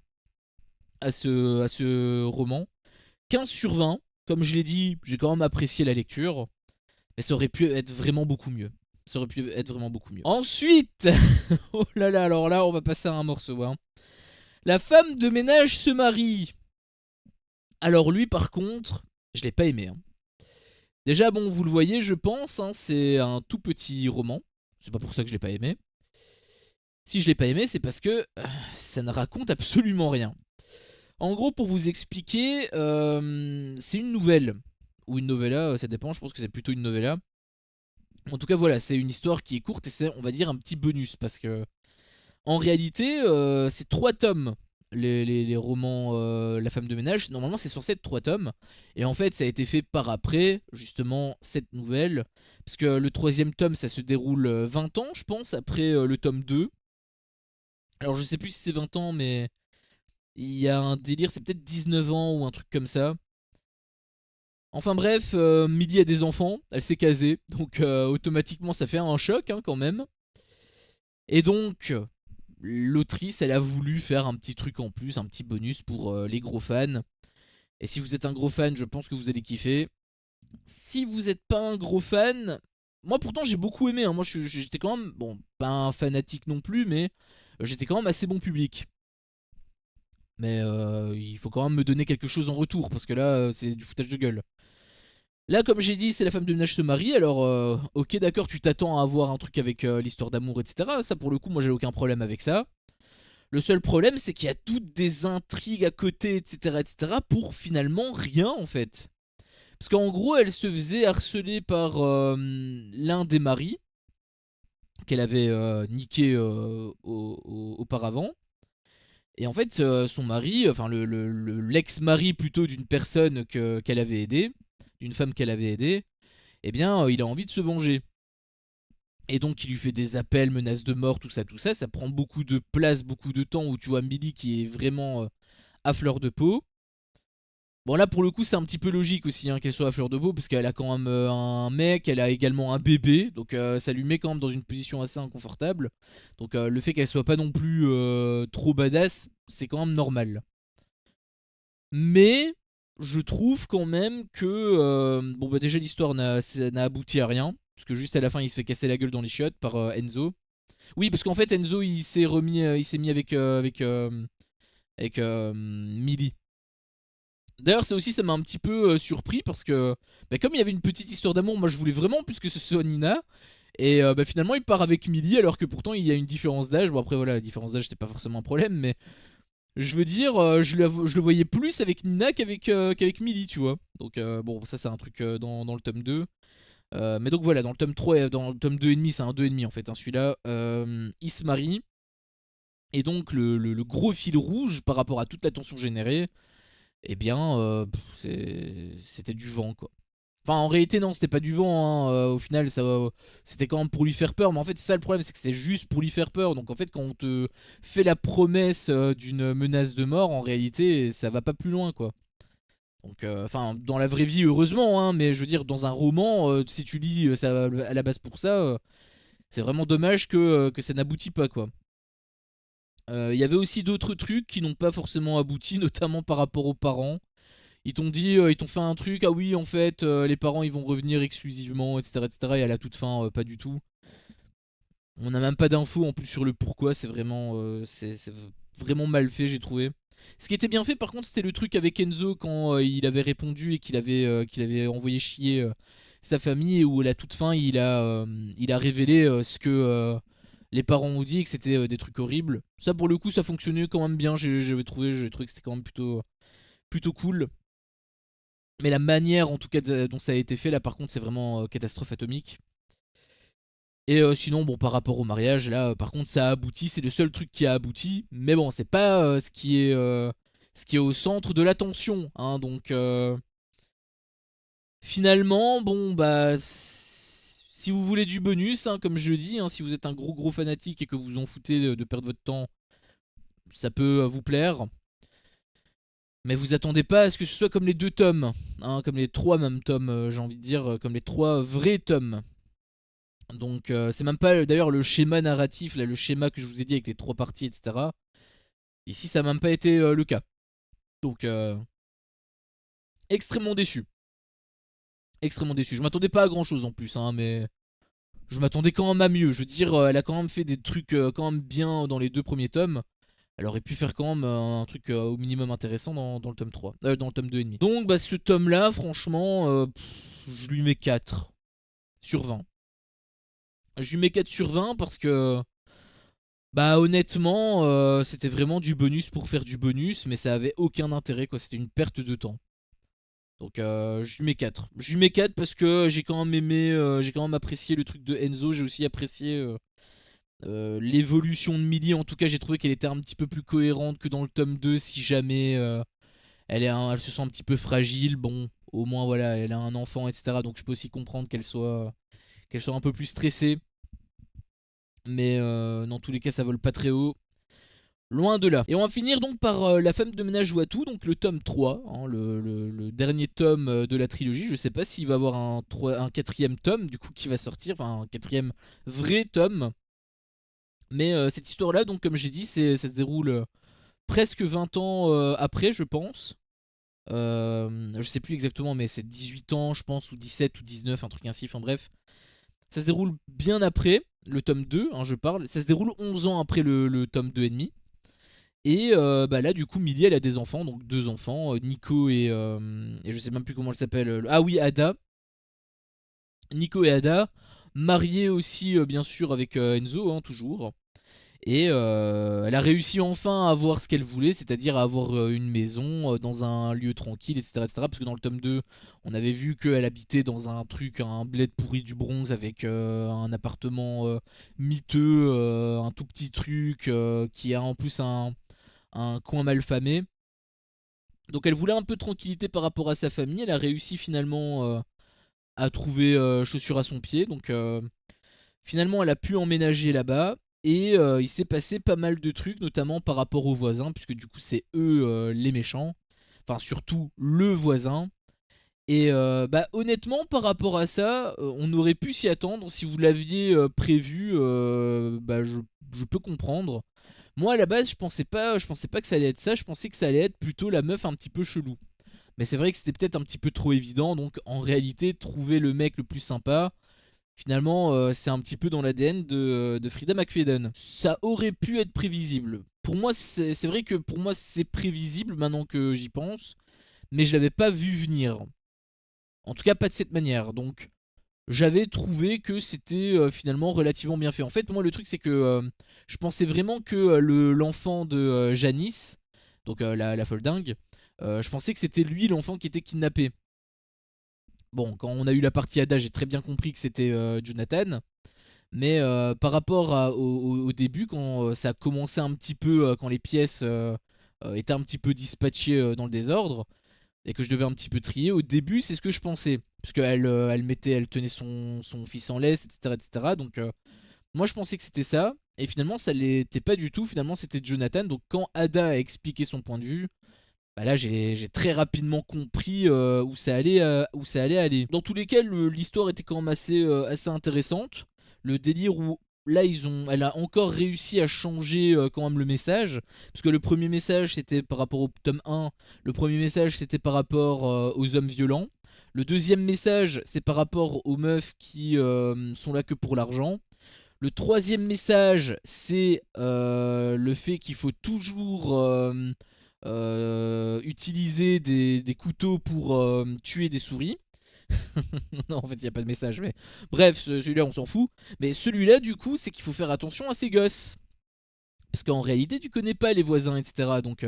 à ce roman. 15 sur 20. Comme je l'ai dit, j'ai quand même apprécié la lecture. Mais ça aurait pu être vraiment beaucoup mieux. Ça aurait pu être vraiment beaucoup mieux. Ensuite, oh là là, alors là, on va passer à un morceau, hein. La femme de ménage se marie. Alors lui, par contre, je l'ai pas aimé, hein. Déjà, bon, vous le voyez, je pense, hein, c'est un tout petit roman. C'est pas pour ça que je l'ai pas aimé. Si je l'ai pas aimé, c'est parce que ça ne raconte absolument rien. En gros, pour vous expliquer, c'est une nouvelle. Ou une novella, ça dépend, je pense que c'est plutôt une novella. En tout cas, voilà, c'est une histoire qui est courte et c'est, on va dire, un petit bonus. Parce que, en réalité, c'est 3 tomes. Les romans La femme de ménage, normalement c'est censé être 3 tomes. Et en fait, ça a été fait par après, justement, cette nouvelle. Parce que le troisième tome, ça se déroule 20 ans, je pense, après le tome 2. Alors, je sais plus si c'est 20 ans, mais il y a un délire, c'est peut-être 19 ans ou un truc comme ça. Enfin bref, Millie a des enfants, elle s'est casée, donc automatiquement ça fait un choc, hein, quand même. Et donc, l'autrice, elle a voulu faire un petit truc en plus, un petit bonus pour les gros fans. Et si vous êtes un gros fan, je pense que vous allez kiffer. Si vous n'êtes pas un gros fan, moi pourtant j'ai beaucoup aimé, hein. Moi j'étais quand même, bon, pas un fanatique non plus, mais j'étais quand même assez bon public. Mais il faut quand même me donner quelque chose en retour, parce que là, c'est du foutage de gueule. Là, comme j'ai dit, c'est la femme de ménage se marie, alors ok, d'accord, tu t'attends à avoir un truc avec l'histoire d'amour, etc. Ça, pour le coup, moi j'ai aucun problème avec ça. Le seul problème, c'est qu'il y a toutes des intrigues à côté, etc., etc., pour finalement rien, en fait. Parce qu'en gros, elle se faisait harceler par l'un des maris qu'elle avait niqué auparavant. Et en fait, son mari, enfin l'ex-mari plutôt d'une personne qu'elle avait aidée, d'une femme qu'elle avait aidée, eh bien, il a envie de se venger. Et donc, il lui fait des appels, menaces de mort, tout ça, tout ça. Ça prend beaucoup de place, beaucoup de temps où tu vois Millie qui est vraiment à fleur de peau. Bon, là, pour le coup, c'est un petit peu logique aussi, hein, qu'elle soit à fleur de peau, parce qu'elle a quand même un mec, elle a également un bébé, donc ça lui met quand même dans une position assez inconfortable. Donc, le fait qu'elle soit pas non plus trop badass, c'est quand même normal. Mais je trouve quand même que bon bah déjà l'histoire n'a abouti à rien, parce que juste à la fin il se fait casser la gueule dans les chiottes par Enzo. Oui, parce qu'en fait Enzo il s'est mis avec Millie. D'ailleurs ça aussi ça m'a un petit peu surpris parce que bah, comme il y avait une petite histoire d'amour, moi je voulais vraiment plus que ce soit Nina. Et bah, finalement il part avec Millie alors que pourtant il y a une différence d'âge. Bon après voilà, la différence d'âge c'était pas forcément un problème, mais je veux dire, je le voyais plus avec Nina qu'avec Millie, tu vois. Donc bon, ça c'est un truc dans le tome 2. Mais donc voilà, dans le tome 3 et dans le tome 2 et demi, c'est un 2 et demi en fait, hein, celui-là, il se marie. Et donc le gros fil rouge par rapport à toute la tension générée, eh bien, c'était du vent, quoi. Enfin, en réalité, non, c'était pas du vent, hein. Au final, c'était quand même pour lui faire peur. Mais en fait, c'est ça le problème, c'est que c'est juste pour lui faire peur. Donc, en fait, quand on te fait la promesse d'une menace de mort, en réalité, ça va pas plus loin, quoi. Donc, enfin, dans la vraie vie, heureusement, hein, mais je veux dire, dans un roman, si tu lis ça à la base pour ça, c'est vraiment dommage que ça n'aboutit pas, quoi. Il y avait aussi d'autres trucs qui n'ont pas forcément abouti, notamment par rapport aux parents. Ils t'ont dit, ils t'ont fait un truc, ah oui, en fait, les parents ils vont revenir exclusivement, etc., etc. Et à la toute fin, pas du tout. On n'a même pas d'infos en plus sur le pourquoi, c'est vraiment mal fait, j'ai trouvé. Ce qui était bien fait, par contre, c'était le truc avec Enzo quand il avait répondu et qu'il avait envoyé chier sa famille, et où à la toute fin, il a révélé ce que les parents ont dit et que c'était des trucs horribles. Ça, pour le coup, ça fonctionnait quand même bien, j'ai trouvé que c'était quand même plutôt cool. Mais la manière en tout cas dont ça a été fait là par contre c'est vraiment catastrophe atomique. Et sinon bon par rapport au mariage là par contre ça a abouti, c'est le seul truc qui a abouti. Mais bon c'est pas ce qui est au centre de l'attention hein, donc finalement bon bah si vous voulez du bonus hein, comme je le dis hein, si vous êtes un gros fanatique et que vous en foutez de perdre votre temps, ça peut vous plaire. Mais vous attendez pas à ce que ce soit comme les 2 tomes, hein, comme les 3 même tomes, j'ai envie de dire, comme les 3 vrais tomes. Donc c'est même pas d'ailleurs le schéma narratif, là, le schéma que je vous ai dit avec les 3 parties, etc. Ici ça n'a même pas été le cas. Donc extrêmement déçu. Extrêmement déçu. Je m'attendais pas à grand chose en plus, hein, mais je m'attendais quand même à mieux. Je veux dire, elle a quand même fait des trucs quand même bien dans les 2 premiers tomes. Elle aurait pu faire quand même un truc au minimum intéressant dans le tome 3, dans le tome 2,5. Donc bah ce tome là, franchement, je lui mets 4 sur 20. Je lui mets 4 sur 20 parce que, bah honnêtement, c'était vraiment du bonus pour faire du bonus, mais ça avait aucun intérêt quoi, c'était une perte de temps. Donc je lui mets 4. Je lui mets 4 parce que j'ai quand même aimé, j'ai quand même apprécié le truc de Enzo, j'ai aussi apprécié l'évolution de Millie. En tout cas j'ai trouvé qu'elle était un petit peu plus cohérente que dans le tome 2 si jamais elle se sent un petit peu fragile. Bon, au moins voilà, elle a un enfant, etc. Donc je peux aussi comprendre qu'elle soit un peu plus stressée. Mais dans tous les cas ça vole pas très haut. Loin de là. Et on va finir donc par La femme de ménage joue à tout, donc le tome 3, hein, le dernier tome de la trilogie. Je sais pas s'il va y avoir un 4ème tome du coup qui va sortir, enfin un 4ème vrai tome. Mais cette histoire-là, donc comme j'ai dit, ça se déroule presque 20 ans après, je pense. Je sais plus exactement, mais c'est 18 ans, je pense, ou 17 ou 19, un truc ainsi, enfin bref. Ça se déroule bien après le tome 2, hein, je parle. Ça se déroule 11 ans après le tome 2 et demi. Et bah là, du coup, Millie, elle a des enfants, donc 2 enfants, Nico et je sais même plus comment elle s'appelle. Ah oui, Ada. Nico et Ada, mariés aussi, bien sûr, avec Enzo, hein, toujours. Et elle a réussi enfin à avoir ce qu'elle voulait, c'est-à-dire à avoir une maison dans un lieu tranquille, etc., etc. Parce que dans le tome 2, on avait vu qu'elle habitait dans un truc, un bled pourri du Bronx avec un appartement miteux, un tout petit truc qui a en plus un coin mal famé. Donc elle voulait un peu de tranquillité par rapport à sa famille. Elle a réussi finalement à trouver chaussure à son pied. Donc finalement elle a pu emménager là-bas. Et il s'est passé pas mal de trucs, notamment par rapport aux voisins, puisque du coup c'est eux les méchants. Enfin surtout le voisin. Et bah honnêtement par rapport à ça, on aurait pu s'y attendre. Si vous l'aviez prévu, bah je peux comprendre. Moi à la base je pensais pas que ça allait être ça, je pensais que ça allait être plutôt la meuf un petit peu chelou. Mais c'est vrai que c'était peut-être un petit peu trop évident, donc en réalité trouver le mec le plus sympa, finalement c'est un petit peu dans l'ADN de Frida McFadden. Ça aurait pu être prévisible. Pour moi c'est vrai que pour moi c'est prévisible maintenant que j'y pense, mais je l'avais pas vu venir. En tout cas pas de cette manière, donc j'avais trouvé que c'était finalement relativement bien fait. En fait, moi, le truc, c'est que je pensais vraiment que l'enfant de Janice, donc la folle dingue, je pensais que c'était lui l'enfant qui était kidnappé. Bon, quand on a eu la partie Ada, j'ai très bien compris que c'était Jonathan. Mais par rapport au début, quand ça a commencé un petit peu, quand les pièces étaient un petit peu dispatchées dans le désordre, et que je devais un petit peu trier. Au début, c'est ce que je pensais. Parce qu'elle elle tenait son fils en laisse, etc. etc. Donc, moi, je pensais que c'était ça. Et finalement, ça l'était pas du tout. Finalement, c'était Jonathan. Donc, quand Ada a expliqué son point de vue, bah là, j'ai très rapidement compris où ça allait aller. Dans tous les cas, l'histoire était quand même assez intéressante. Le délire où là elle a encore réussi à changer quand même le message, parce que le premier message c'était par rapport au tome 1, le premier message c'était par rapport aux hommes violents, le deuxième message c'est par rapport aux meufs qui sont là que pour l'argent, le troisième message c'est le fait qu'il faut toujours utiliser des couteaux pour tuer des souris. Non, en fait, il n'y a pas de message, mais bref, celui-là, on s'en fout. Mais celui-là, du coup, c'est qu'il faut faire attention à ces gosses. Parce qu'en réalité, tu connais pas les voisins, etc. Donc,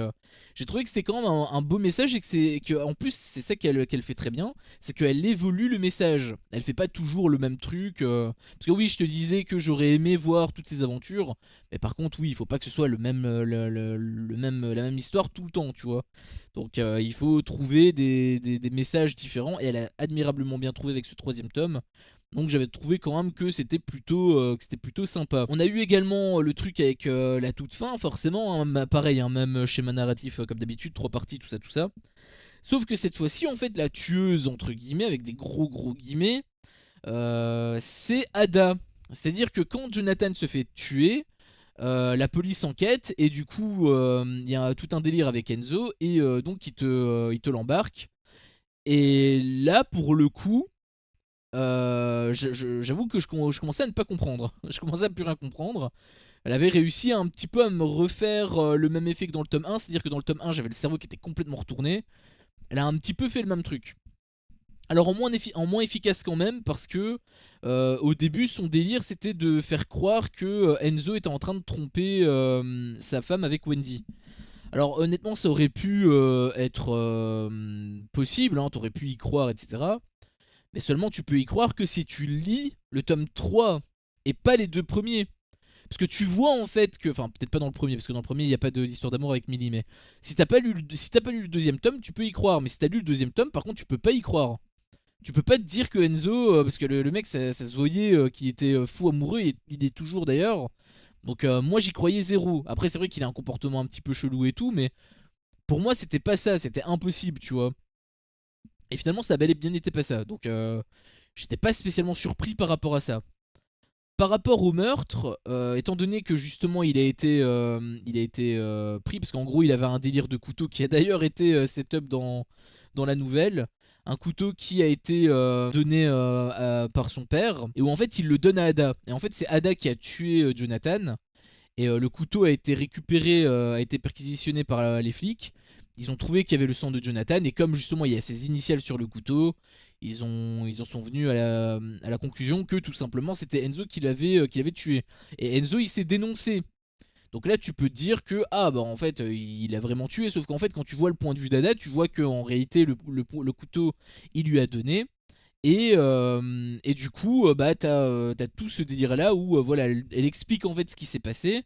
j'ai trouvé que c'était quand même un beau message et en plus, c'est ça qu'elle fait très bien, c'est qu'elle évolue le message. Elle fait pas toujours le même truc. Parce que oui, je te disais que j'aurais aimé voir toutes ces aventures, mais par contre, oui, il faut pas que ce soit le même, la même histoire tout le temps, tu vois. Donc, il faut trouver des messages différents et elle a admirablement bien trouvé avec ce troisième tome. Donc j'avais trouvé quand même que c'était plutôt sympa. On a eu également le truc avec la toute fin, forcément, hein, pareil, hein, même schéma narratif comme d'habitude, 3 parties, tout ça, tout ça. Sauf que cette fois-ci, en fait, la tueuse, entre guillemets, avec des gros guillemets, c'est Ada. C'est-à-dire que quand Jonathan se fait tuer, la police enquête et du coup, il y a tout un délire avec Enzo et donc il te l'embarque. Et là, pour le coup, j'avoue que je commençais à ne pas comprendre. Je commençais à plus rien comprendre. Elle avait réussi un petit peu à me refaire le même effet que dans le tome 1, c'est-à-dire que dans le tome 1, j'avais le cerveau qui était complètement retourné. Elle a un petit peu fait le même truc. Alors en moins efficace quand même, parce que au début, son délire, c'était de faire croire que Enzo était en train de tromper sa femme avec Wendy. Alors honnêtement, ça aurait pu être possible, hein, t'aurais pu y croire, etc. Mais seulement tu peux y croire que si tu lis le tome 3 et pas les 2 premiers. Parce que tu vois en fait que. Enfin, peut-être pas dans le premier, parce que dans le premier, il n'y a pas d'histoire d'amour avec Millie. Mais si t'as pas lu le deuxième tome, tu peux y croire. Mais si t'as lu le deuxième tome, par contre, tu peux pas y croire. Tu peux pas te dire que Enzo. Parce que le mec, ça se voyait qu'il était fou amoureux. Et il est toujours d'ailleurs. Donc, moi, j'y croyais zéro. Après, c'est vrai qu'il a un comportement un petit peu chelou et tout. Mais pour moi, c'était pas ça. C'était impossible, tu vois. Et finalement, ça a bel et bien été pas ça. Donc, j'étais pas spécialement surpris par rapport à ça. Par rapport au meurtre, étant donné que justement il a été pris, parce qu'en gros il avait un délire de couteau qui a d'ailleurs été setup dans la nouvelle, un couteau qui a été donné par son père, et où en fait il le donne à Ada. Et en fait c'est Ada qui a tué Jonathan, et le couteau a été récupéré, a été perquisitionné par les flics. Ils ont trouvé qu'il y avait le sang de Jonathan, et comme justement il y a ses initiales sur le couteau, ils en sont venus à la conclusion que tout simplement c'était Enzo qui l'avait tué. Et Enzo il s'est dénoncé. Donc là tu peux te dire que ah bah en fait il a vraiment tué, sauf qu'en fait quand tu vois le point de vue d'Ada, tu vois qu'en réalité le couteau il lui a donné. Et du coup bah t'as tout ce délire là où voilà elle explique en fait ce qui s'est passé.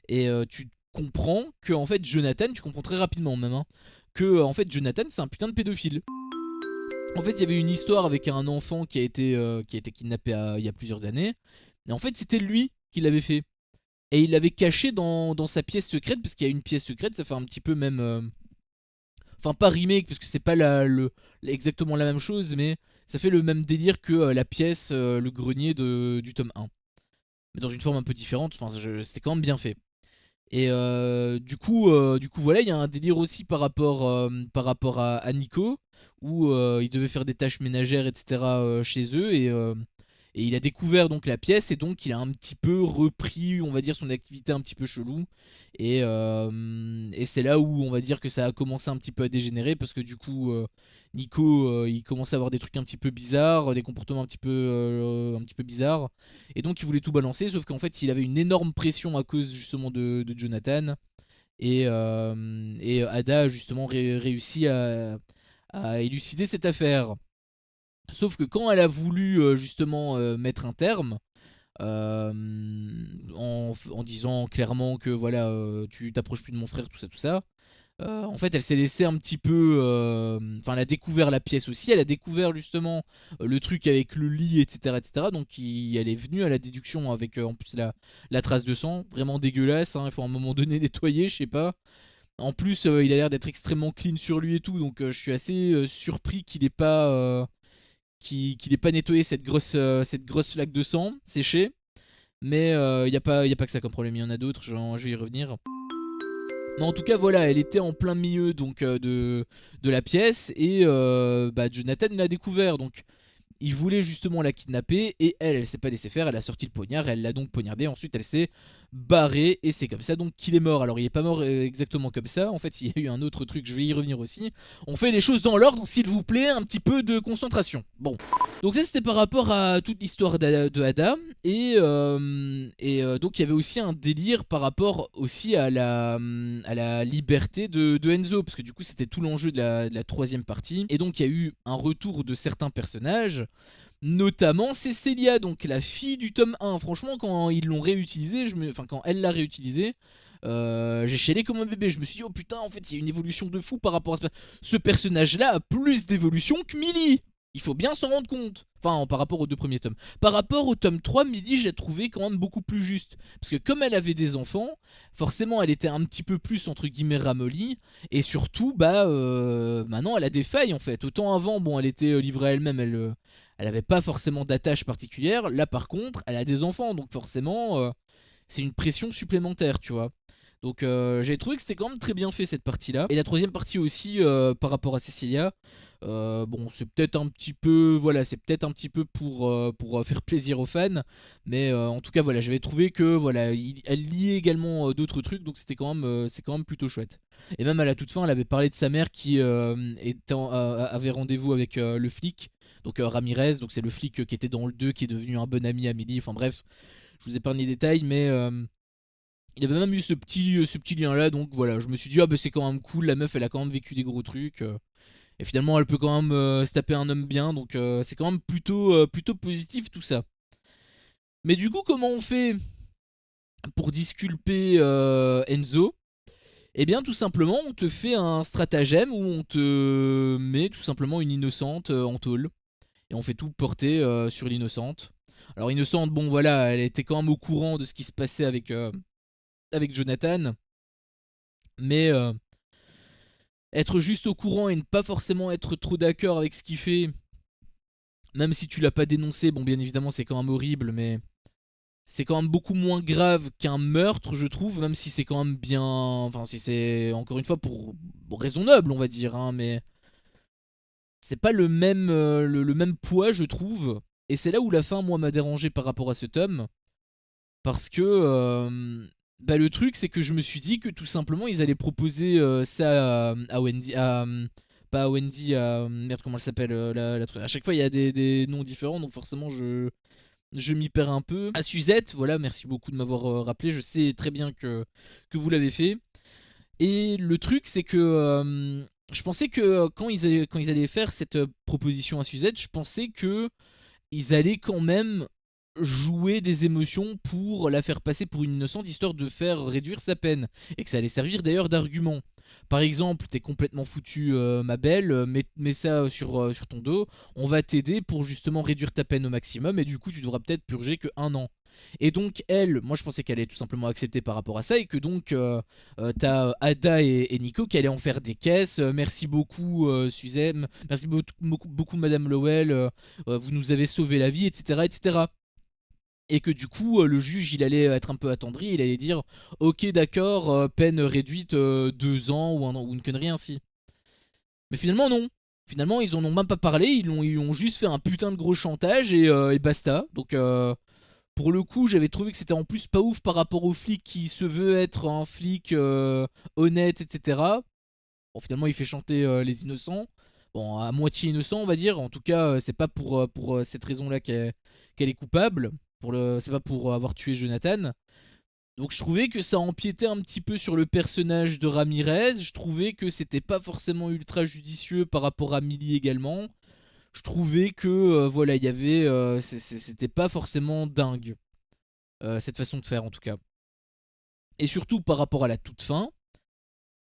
Et tu comprends que en fait Jonathan, tu comprends très rapidement même, hein, que en fait Jonathan c'est un putain de pédophile. En fait, il y avait une histoire avec un enfant qui a été kidnappé il y a plusieurs années. Et en fait, c'était lui qui l'avait fait. Et il l'avait caché dans sa pièce secrète, parce qu'il y a une pièce secrète, ça fait un petit peu même. Enfin, pas remake, parce que c'est pas exactement la même chose, mais ça fait le même délire que la pièce, le grenier du tome 1. Mais dans une forme un peu différente, enfin, c'était quand même bien fait. Et du coup voilà, il y a un délire aussi par rapport à Nico, où il devait faire des tâches ménagères, etc. Chez eux, et il a découvert donc la pièce, et donc il a un petit peu repris, on va dire, son activité un petit peu chelou. Et c'est là où on va dire que ça a commencé un petit peu à dégénérer, parce que du coup, Nico, il commençait à avoir des trucs un petit peu bizarres, des comportements un petit peu bizarres. Et donc il voulait tout balancer, sauf qu'en fait il avait une énorme pression à cause justement de Jonathan. Et Ada a justement réussi à élucider cette affaire. Sauf que quand elle a voulu justement mettre un terme, euh, en disant clairement que voilà, tu t'approches plus de mon frère, tout ça. En fait, elle s'est laissée un petit peu. Enfin, elle a découvert la pièce aussi. Elle a découvert justement le truc avec le lit, etc., etc. Donc, elle est venue à la déduction avec en plus la trace de sang, vraiment dégueulasse, hein. Il faut à un moment donné nettoyer, je sais pas. En plus, il a l'air d'être extrêmement clean sur lui et tout, donc je suis assez surpris qu'il ait pas qu'il ait pas nettoyé cette grosse flaque de sang séchée. Mais y a pas que ça comme problème, il y en a d'autres, je vais y revenir. Mais en tout cas, voilà, elle était en plein milieu donc de la pièce, et bah, Jonathan l'a découvert. Donc il voulait justement la kidnapper, et elle s'est pas laissé faire, elle a sorti le poignard, elle l'a donc poignardé. Ensuite, elle s'est barré, et c'est comme ça donc qu'il est mort. Alors il est pas mort exactement comme ça, en fait il y a eu un autre truc, je vais y revenir aussi. On fait les choses dans l'ordre s'il vous plaît, un petit peu de concentration. Bon, donc ça c'était par rapport à toute l'histoire de Ada, et donc il y avait aussi un délire par rapport aussi à la liberté de Enzo, parce que du coup c'était tout l'enjeu de la troisième partie, et donc il y a eu un retour de certains personnages, notamment Cecilia, donc la fille du tome 1. Franchement, quand ils l'ont réutilisé, enfin quand elle l'a réutilisé, j'ai chialé comme un bébé. Je me suis dit, oh putain, en fait, il y a une évolution de fou par rapport à ce personnage-là a plus d'évolution que Millie. Il faut bien s'en rendre compte. Enfin, par rapport aux deux premiers tomes. Par rapport au tome 3, Millie, je l'ai trouvé quand même beaucoup plus juste. Parce que comme elle avait des enfants, forcément, elle était un petit peu plus, entre guillemets, ramollie. Et surtout, maintenant, elle a des failles, en fait. Autant avant, bon, elle était livrée à elle-même, elle avait pas forcément d'attache particulière. Là, par contre, elle a des enfants. Donc forcément, c'est une pression supplémentaire, tu vois. Donc j'avais trouvé que c'était quand même très bien fait cette partie là. Et la troisième partie aussi par rapport à Cecilia, bon c'est peut-être un petit peu, voilà, c'est peut-être un petit peu pour faire plaisir aux fans. Mais en tout cas voilà, j'avais trouvé que voilà, elle liait également d'autres trucs, donc c'est quand même plutôt chouette. Et même à la toute fin, elle avait parlé de sa mère qui avait rendez-vous avec le flic. Donc Ramirez, donc c'est le flic qui était dans le 2, qui est devenu un bon ami à Millie. Enfin bref, je vous épargne les détails, mais il y avait même eu ce petit lien là, donc voilà, je me suis dit ah bah c'est quand même cool, la meuf elle a quand même vécu des gros trucs, et finalement elle peut quand même se taper un homme bien, donc c'est quand même plutôt positif tout ça. Mais du coup comment on fait pour disculper Enzo? Eh bien tout simplement on te fait un stratagème où on te met tout simplement une innocente en tôle, et on fait tout porter sur l'innocente. Alors innocente, bon voilà, elle était quand même au courant de ce qui se passait avec Jonathan, mais être juste au courant et ne pas forcément être trop d'accord avec ce qu'il fait, même si tu l'as pas dénoncé, bon bien évidemment c'est quand même horrible, mais c'est quand même beaucoup moins grave qu'un meurtre, je trouve, même si c'est quand même bien, enfin si c'est encore une fois pour raisonnable on va dire, hein, mais c'est pas le même poids je trouve, et c'est là où la fin moi m'a dérangé par rapport à ce tome, parce que le truc c'est que je me suis dit que tout simplement ils allaient proposer ça à Wendy, pas à Wendy, merde comment elle s'appelle, à chaque fois il y a des noms différents donc forcément je m'y perds un peu. À Suzette, voilà, merci beaucoup de m'avoir rappelé, je sais très bien que vous l'avez fait. Et le truc c'est que je pensais que quand ils allaient faire cette proposition à Suzette, je pensais que ils allaient quand même jouer des émotions pour la faire passer pour une innocente, histoire de faire réduire sa peine, et que ça allait servir d'ailleurs d'argument. Par exemple, t'es complètement foutu ma belle, mets ça sur ton dos, on va t'aider pour justement réduire ta peine au maximum, et du coup tu devras peut-être purger que 1 an. Et donc elle, moi je pensais qu'elle allait tout simplement accepter par rapport à ça, et que donc t'as Ada et Nico qui allaient en faire des caisses. Merci beaucoup Suzanne, merci beaucoup Madame Lowell, vous nous avez sauvé la vie, etc. etc. Et que du coup le juge il allait être un peu attendri, il allait dire ok d'accord, peine réduite 2 ans ou 1 an ou une connerie ainsi. Mais finalement non. Finalement ils en ont même pas parlé, ils ont juste fait un putain de gros chantage, et basta. Donc pour le coup j'avais trouvé que c'était en plus pas ouf par rapport au flic qui se veut être un flic honnête, etc. Bon finalement il fait chanter les innocents. Bon à moitié innocent on va dire. En tout cas c'est pas pour cette raison là qu'elle est coupable. C'est pas pour avoir tué Jonathan. Donc je trouvais que ça empiétait un petit peu sur le personnage de Ramirez. Je trouvais que c'était pas forcément ultra judicieux par rapport à Millie également. Je trouvais que voilà, il y avait c'était pas forcément dingue cette façon de faire en tout cas. Et surtout par rapport à la toute fin,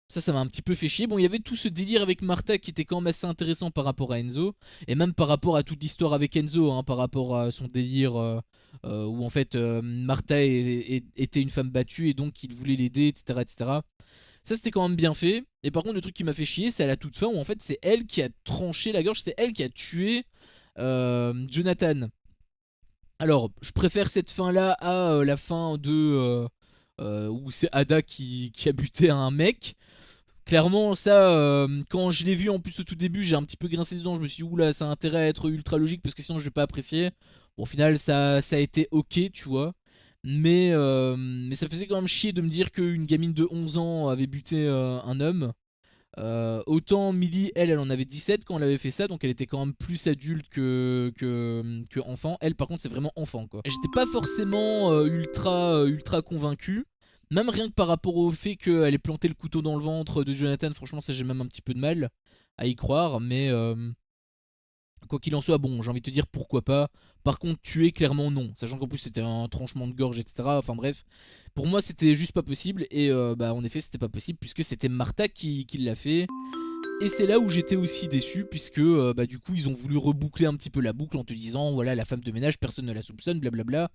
ça m'a un petit peu fait chier. Bon, il y avait tout ce délire avec Martha qui était quand même assez intéressant par rapport à Enzo. Et même par rapport à toute l'histoire avec Enzo, hein, par rapport à son délire où en fait Martha était une femme battue et donc il voulait l'aider, etc., etc. Ça c'était quand même bien fait. Et par contre, le truc qui m'a fait chier, c'est à la toute fin où en fait c'est elle qui a tranché la gorge, c'est elle qui a tué Jonathan. Alors, je préfère cette fin là à la fin de où c'est Ada qui a buté un mec. Clairement, ça, quand je l'ai vu en plus au tout début, j'ai un petit peu grincé dedans. Je me suis dit, oula, ça a intérêt à être ultra logique parce que sinon je vais pas apprécier. Bon, au final, ça a été ok, tu vois. Mais ça faisait quand même chier de me dire qu'une gamine de 11 ans avait buté un homme. Autant Millie, elle en avait 17 quand elle avait fait ça, donc elle était quand même plus adulte que enfant. Elle, par contre, c'est vraiment enfant, quoi. J'étais pas forcément ultra convaincu. Même rien que par rapport au fait qu'elle ait planté le couteau dans le ventre de Jonathan, franchement, ça j'ai même un petit peu de mal à y croire, mais quoi qu'il en soit, bon, j'ai envie de te dire pourquoi pas. Par contre, tuer, clairement non. Sachant qu'en plus c'était un tranchement de gorge, etc. Enfin bref, pour moi c'était juste pas possible. Et bah en effet, c'était pas possible puisque c'était Martha qui l'a fait. Et c'est là où j'étais aussi déçu puisque bah du coup ils ont voulu reboucler un petit peu la boucle en te disant voilà la femme de ménage, personne ne la soupçonne, blablabla.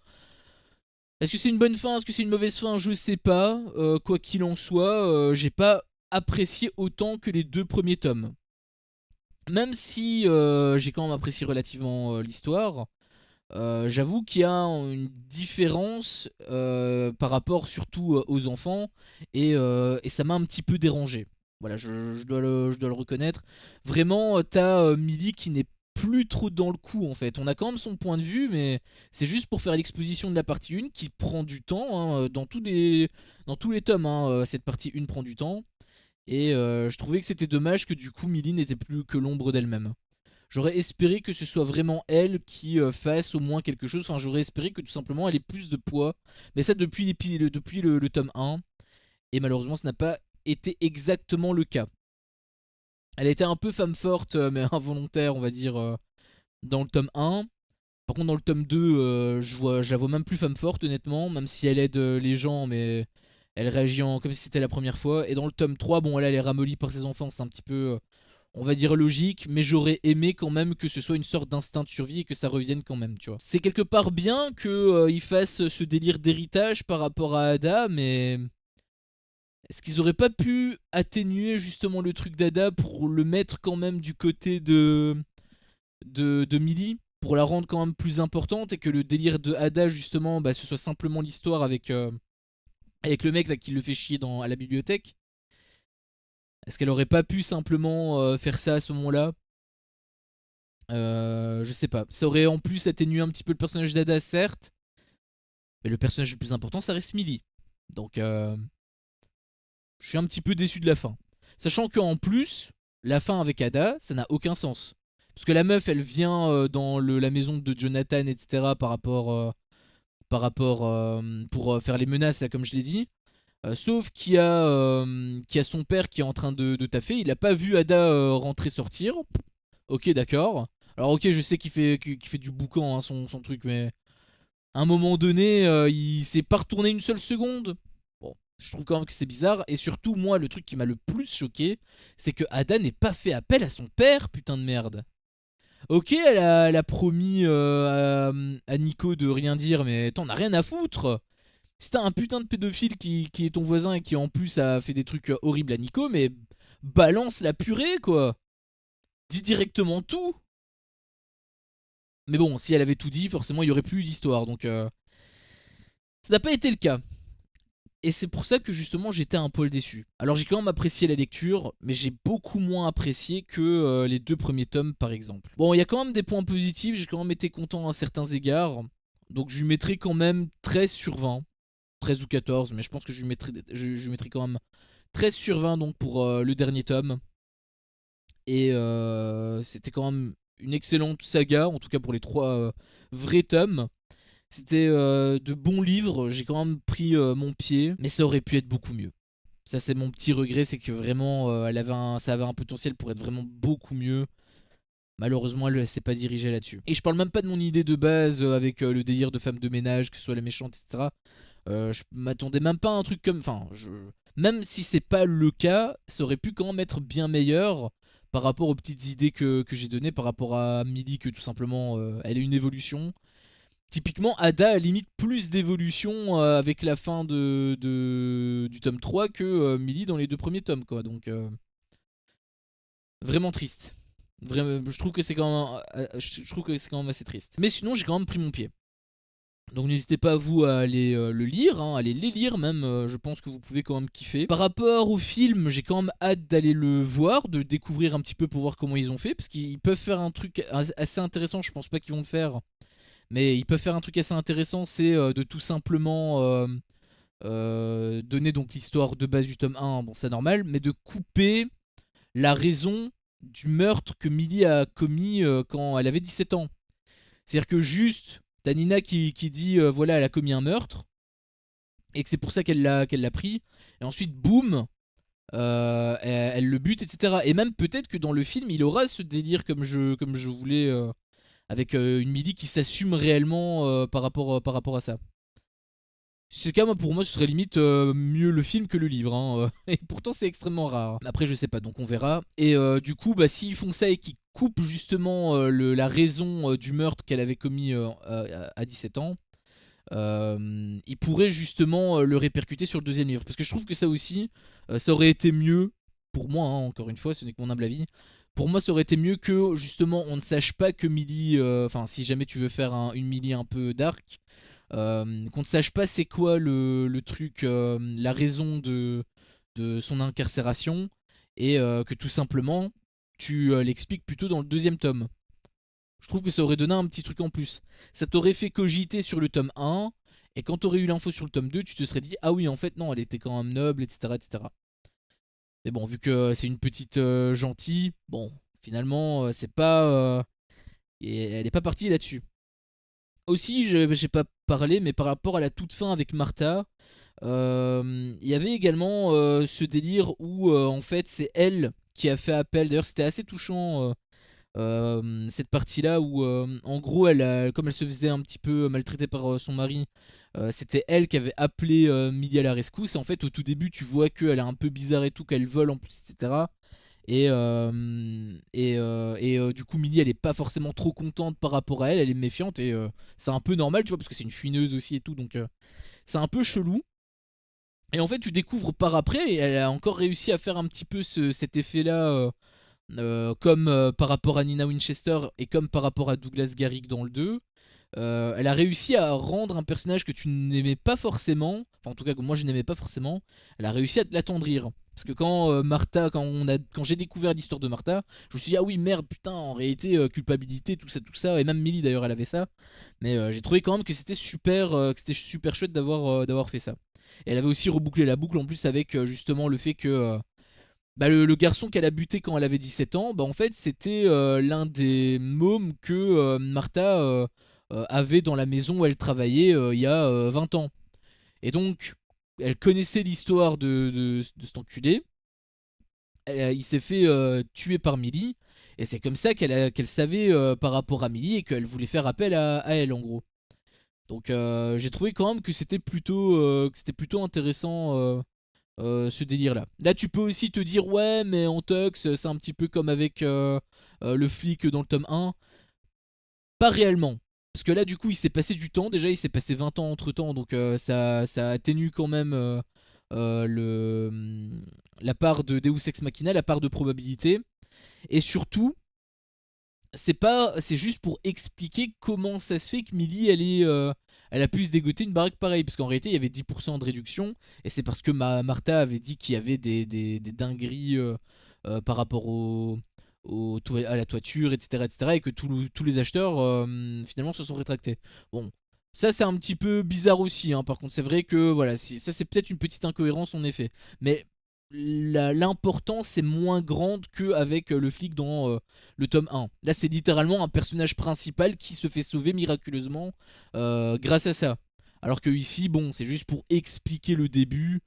Est-ce que c'est une bonne fin? Est-ce que c'est une mauvaise fin? Je sais pas. Quoi qu'il en soit, j'ai pas apprécié autant que les deux premiers tomes. Même si j'ai quand même apprécié relativement l'histoire, j'avoue qu'il y a une différence par rapport surtout aux enfants et ça m'a un petit peu dérangé. Voilà, je dois le reconnaître. Vraiment, t'as Millie qui n'est plus trop dans le coup en fait. On a quand même son point de vue, mais c'est juste pour faire l'exposition de la partie 1 qui prend du temps. Hein, dans tous les tomes, hein, cette partie 1 prend du temps. Et je trouvais que c'était dommage que du coup Millie n'était plus que l'ombre d'elle-même. J'aurais espéré que ce soit vraiment elle qui fasse au moins quelque chose. Enfin, j'aurais espéré que tout simplement elle ait plus de poids. Mais ça depuis le tome 1. Et malheureusement, ça n'a pas été exactement le cas. Elle a été un peu femme forte, mais involontaire, on va dire, dans le tome 1. Par contre, dans le tome 2, je la vois même plus femme forte, honnêtement. Même si elle aide les gens, mais elle réagit comme si c'était la première fois. Et dans le tome 3, bon, là, elle est ramollie par ses enfants. C'est un petit peu, on va dire, logique. Mais j'aurais aimé quand même que ce soit une sorte d'instinct de survie et que ça revienne quand même, tu vois. C'est quelque part bien qu'il fasse ce délire d'héritage par rapport à Ada, mais est-ce qu'ils auraient pas pu atténuer justement le truc d'Ada pour le mettre quand même du côté de Millie, pour la rendre quand même plus importante et que le délire de Ada justement bah, ce soit simplement l'histoire avec le mec là qui le fait chier à la bibliothèque. Est-ce qu'elle aurait pas pu simplement faire ça à ce moment-là? Je sais pas. Ça aurait en plus atténué un petit peu le personnage d'Ada, certes, mais le personnage le plus important ça reste Millie. Donc je suis un petit peu déçu de la fin. Sachant qu'en plus, la fin avec Ada, ça n'a aucun sens. Parce que la meuf, elle vient dans la maison de Jonathan, etc. Pour faire les menaces, là, comme je l'ai dit. Sauf qu'il y a son père qui est en train de taffer. Il a pas vu Ada rentrer-sortir. Ok, d'accord. Alors ok, je sais qu'il fait du boucan, hein, son truc, mais à un moment donné, il s'est pas retourné une seule seconde. Bon, je trouve quand même que c'est bizarre. Et surtout, moi, le truc qui m'a le plus choqué, c'est que Ada n'ait pas fait appel à son père, putain de merde. Ok, elle a promis à Nico de rien dire, mais t'en as rien à foutre. Si t'as un putain de pédophile qui est ton voisin et qui en plus a fait des trucs horribles à Nico, mais balance la purée, quoi. Dis directement tout. Mais bon, si elle avait tout dit, forcément, il y aurait plus eu d'histoire. Donc, ça n'a pas été le cas. Et c'est pour ça que justement j'étais un poil déçu. Alors j'ai quand même apprécié la lecture, mais j'ai beaucoup moins apprécié que les deux premiers tomes par exemple. Bon, il y a quand même des points positifs, j'ai quand même été content à certains égards. Donc je lui mettrai quand même 13 sur 20. 13 ou 14, mais je pense que je lui mettrai quand même 13 sur 20 donc pour le dernier tome. Et c'était quand même une excellente saga, en tout cas pour les trois vrais tomes. C'était de bons livres, j'ai quand même pris mon pied, mais ça aurait pu être beaucoup mieux. Ça c'est mon petit regret, c'est que vraiment ça avait un potentiel pour être vraiment beaucoup mieux. Malheureusement elle s'est pas dirigée là-dessus. Et je parle même pas de mon idée de base avec le délire de femme de ménage, que ce soit la méchante, etc. Je m'attendais même pas à un truc comme... Même si c'est pas le cas, ça aurait pu quand même être bien meilleur par rapport aux petites idées que j'ai données, par rapport à Millie, que tout simplement elle a une évolution. Typiquement, Ada a limite plus d'évolution avec la fin du tome 3 que Millie dans les deux premiers tomes, quoi. Donc, vraiment triste. Vraiment, je trouve que c'est quand même assez triste. Mais sinon, j'ai quand même pris mon pied. Donc n'hésitez pas vous à aller le lire, hein, aller les lire même, je pense que vous pouvez quand même kiffer. Par rapport au film, j'ai quand même hâte d'aller le voir, de le découvrir un petit peu pour voir comment ils ont fait, parce qu'ils peuvent faire un truc assez intéressant, je pense pas qu'ils vont le faire. Mais ils peuvent faire un truc assez intéressant, c'est de tout simplement donner donc l'histoire de base du tome 1, bon c'est normal, mais de couper la raison du meurtre que Millie a commis quand elle avait 17 ans. C'est-à-dire que juste, t'as Nina qui dit voilà, elle a commis un meurtre, et que c'est pour ça qu'elle l'a pris, et ensuite, boum, elle le bute, etc. Et même peut-être que dans le film, il aura ce délire comme je voulais, avec une Millie qui s'assume réellement par rapport à ça. Si c'est le cas, moi, pour moi, ce serait limite mieux le film que le livre. Hein. Et pourtant, c'est extrêmement rare. Après, je sais pas, donc on verra. Et du coup, bah, s'ils font ça et qu'ils coupent justement la raison du meurtre qu'elle avait commis à 17 ans, ils pourraient justement le répercuter sur le deuxième livre. Parce que je trouve que ça aussi, ça aurait été mieux, pour moi, hein, encore une fois, ce n'est que mon humble avis. Pour moi, ça aurait été mieux que justement on ne sache pas que Millie, enfin, si jamais tu veux faire une Millie un peu dark, qu'on ne sache pas c'est quoi le truc, la raison de son incarcération, et que tout simplement tu l'expliques plutôt dans le deuxième tome. Je trouve que ça aurait donné un petit truc en plus. Ça t'aurait fait cogiter sur le tome 1, et quand t'aurais eu l'info sur le tome 2, tu te serais dit ah oui, en fait, non, elle était quand même noble, etc. etc. Mais bon, vu que c'est une petite gentille, bon, finalement, c'est pas. Elle est pas partie là-dessus. Aussi, j'ai pas parlé, mais par rapport à la toute fin avec Martha, il y avait également ce délire où en fait c'est elle qui a fait appel. D'ailleurs, c'était assez touchant cette partie-là où en gros, comme elle se faisait un petit peu maltraiter par son mari, c'était elle qui avait appelé Millie à la rescousse. Et en fait, au tout début, tu vois qu'elle est un peu bizarre et tout, qu'elle vole en plus, etc. Du coup, Millie, elle est pas forcément trop contente par rapport à elle, elle est méfiante, et c'est un peu normal, tu vois, parce que c'est une fuineuse aussi et tout, donc c'est un peu chelou. Et en fait, tu découvres par après, et elle a encore réussi à faire un petit peu cet effet-là, comme par rapport à Nina Winchester et comme par rapport à Douglas Garrick dans le 2. Elle a réussi à rendre un personnage que tu n'aimais pas forcément, enfin en tout cas que moi je n'aimais pas forcément, elle a réussi à te l'attendrir. Parce que quand Martha, quand j'ai découvert l'histoire de Martha, je me suis dit ah oui merde putain, en réalité culpabilité, tout ça, et même Millie d'ailleurs elle avait ça. Mais j'ai trouvé quand même que c'était super chouette d'avoir fait ça. Et elle avait aussi rebouclé la boucle en plus avec justement le fait que bah, le garçon qu'elle a buté quand elle avait 17 ans, bah en fait c'était l'un des mômes que Martha avait dans la maison où elle travaillait il y a 20 ans. Et donc, elle connaissait l'histoire de cet enculé. Il s'est fait tuer par Millie. Et c'est comme ça qu'elle savait par rapport à Millie et qu'elle voulait faire appel à elle en gros. Donc j'ai trouvé quand même que c'était plutôt intéressant ce délire là. Là tu peux aussi te dire ouais mais en Tux c'est un petit peu comme avec le flic dans le tome 1. Pas réellement. Parce que là, du coup, il s'est passé du temps. Déjà, il s'est passé 20 ans entre temps. Donc, ça atténue quand même la part de Deus Ex Machina, la part de probabilité. Et surtout, c'est juste pour expliquer comment ça se fait que Millie, elle a pu se dégoter une baraque pareille. Parce qu'en réalité, il y avait 10% de réduction. Et c'est parce que Martha avait dit qu'il y avait des dingueries par rapport à la toiture, etc., etc., et que tous les acheteurs finalement se sont rétractés. Bon, ça c'est un petit peu bizarre aussi, hein. Par contre, c'est vrai que voilà, ça c'est peut-être une petite incohérence en effet, mais l'importance est moins grande qu'avec le flic dans le tome 1. Là, c'est littéralement un personnage principal qui se fait sauver miraculeusement grâce à ça. Alors que ici, bon, c'est juste pour expliquer le début.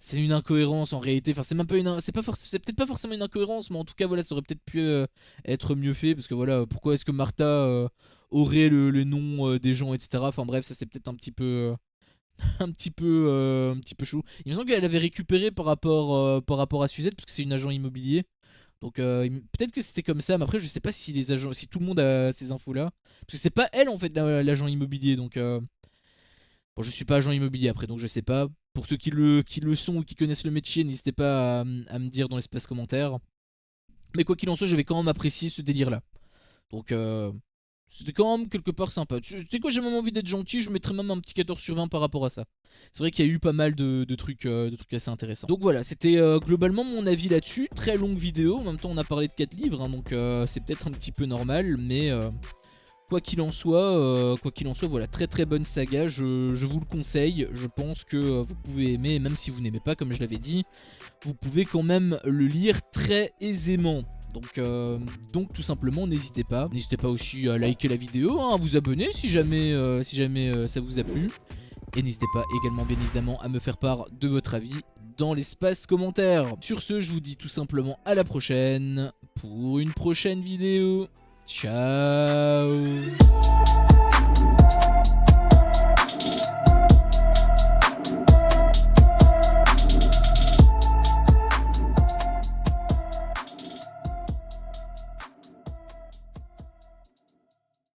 C'est une incohérence en réalité. Enfin, c'est même pas une, c'est peut-être pas forcément une incohérence, mais en tout cas, voilà, ça aurait peut-être pu être mieux fait parce que voilà, pourquoi est-ce que Martha aurait le nom des gens, etc. Enfin bref, ça c'est peut-être un petit peu, un petit peu chelou. Il me semble qu'elle avait récupéré par rapport à Suzette parce que c'est une agent immobilier. Donc peut-être que c'était comme ça, mais après je sais pas si les agents, si tout le monde a ces infos là, parce que c'est pas elle en fait l'agent immobilier, donc bon, je suis pas agent immobilier après, donc je sais pas. Pour ceux qui le sont ou qui connaissent le métier, n'hésitez pas à me dire dans l'espace commentaire. Mais quoi qu'il en soit, j'avais quand même apprécié ce délire-là. Donc, c'était quand même quelque part sympa. Tu sais quoi, j'ai même envie d'être gentil, je mettrais même un petit 14 sur 20 par rapport à ça. C'est vrai qu'il y a eu pas mal de trucs assez intéressants. Donc voilà, c'était globalement mon avis là-dessus. Très longue vidéo, en même temps on a parlé de 4 livres, hein, donc c'est peut-être un petit peu normal, mais... quoi qu'il en soit, voilà, très très bonne saga, je vous le conseille. Je pense que vous pouvez aimer, même si vous n'aimez pas, comme je l'avais dit, vous pouvez quand même le lire très aisément. Donc tout simplement, n'hésitez pas. N'hésitez pas aussi à liker la vidéo, hein, à vous abonner si jamais ça vous a plu. Et n'hésitez pas également bien évidemment à me faire part de votre avis dans l'espace commentaire. Sur ce, je vous dis tout simplement à la prochaine pour une prochaine vidéo. Ciao.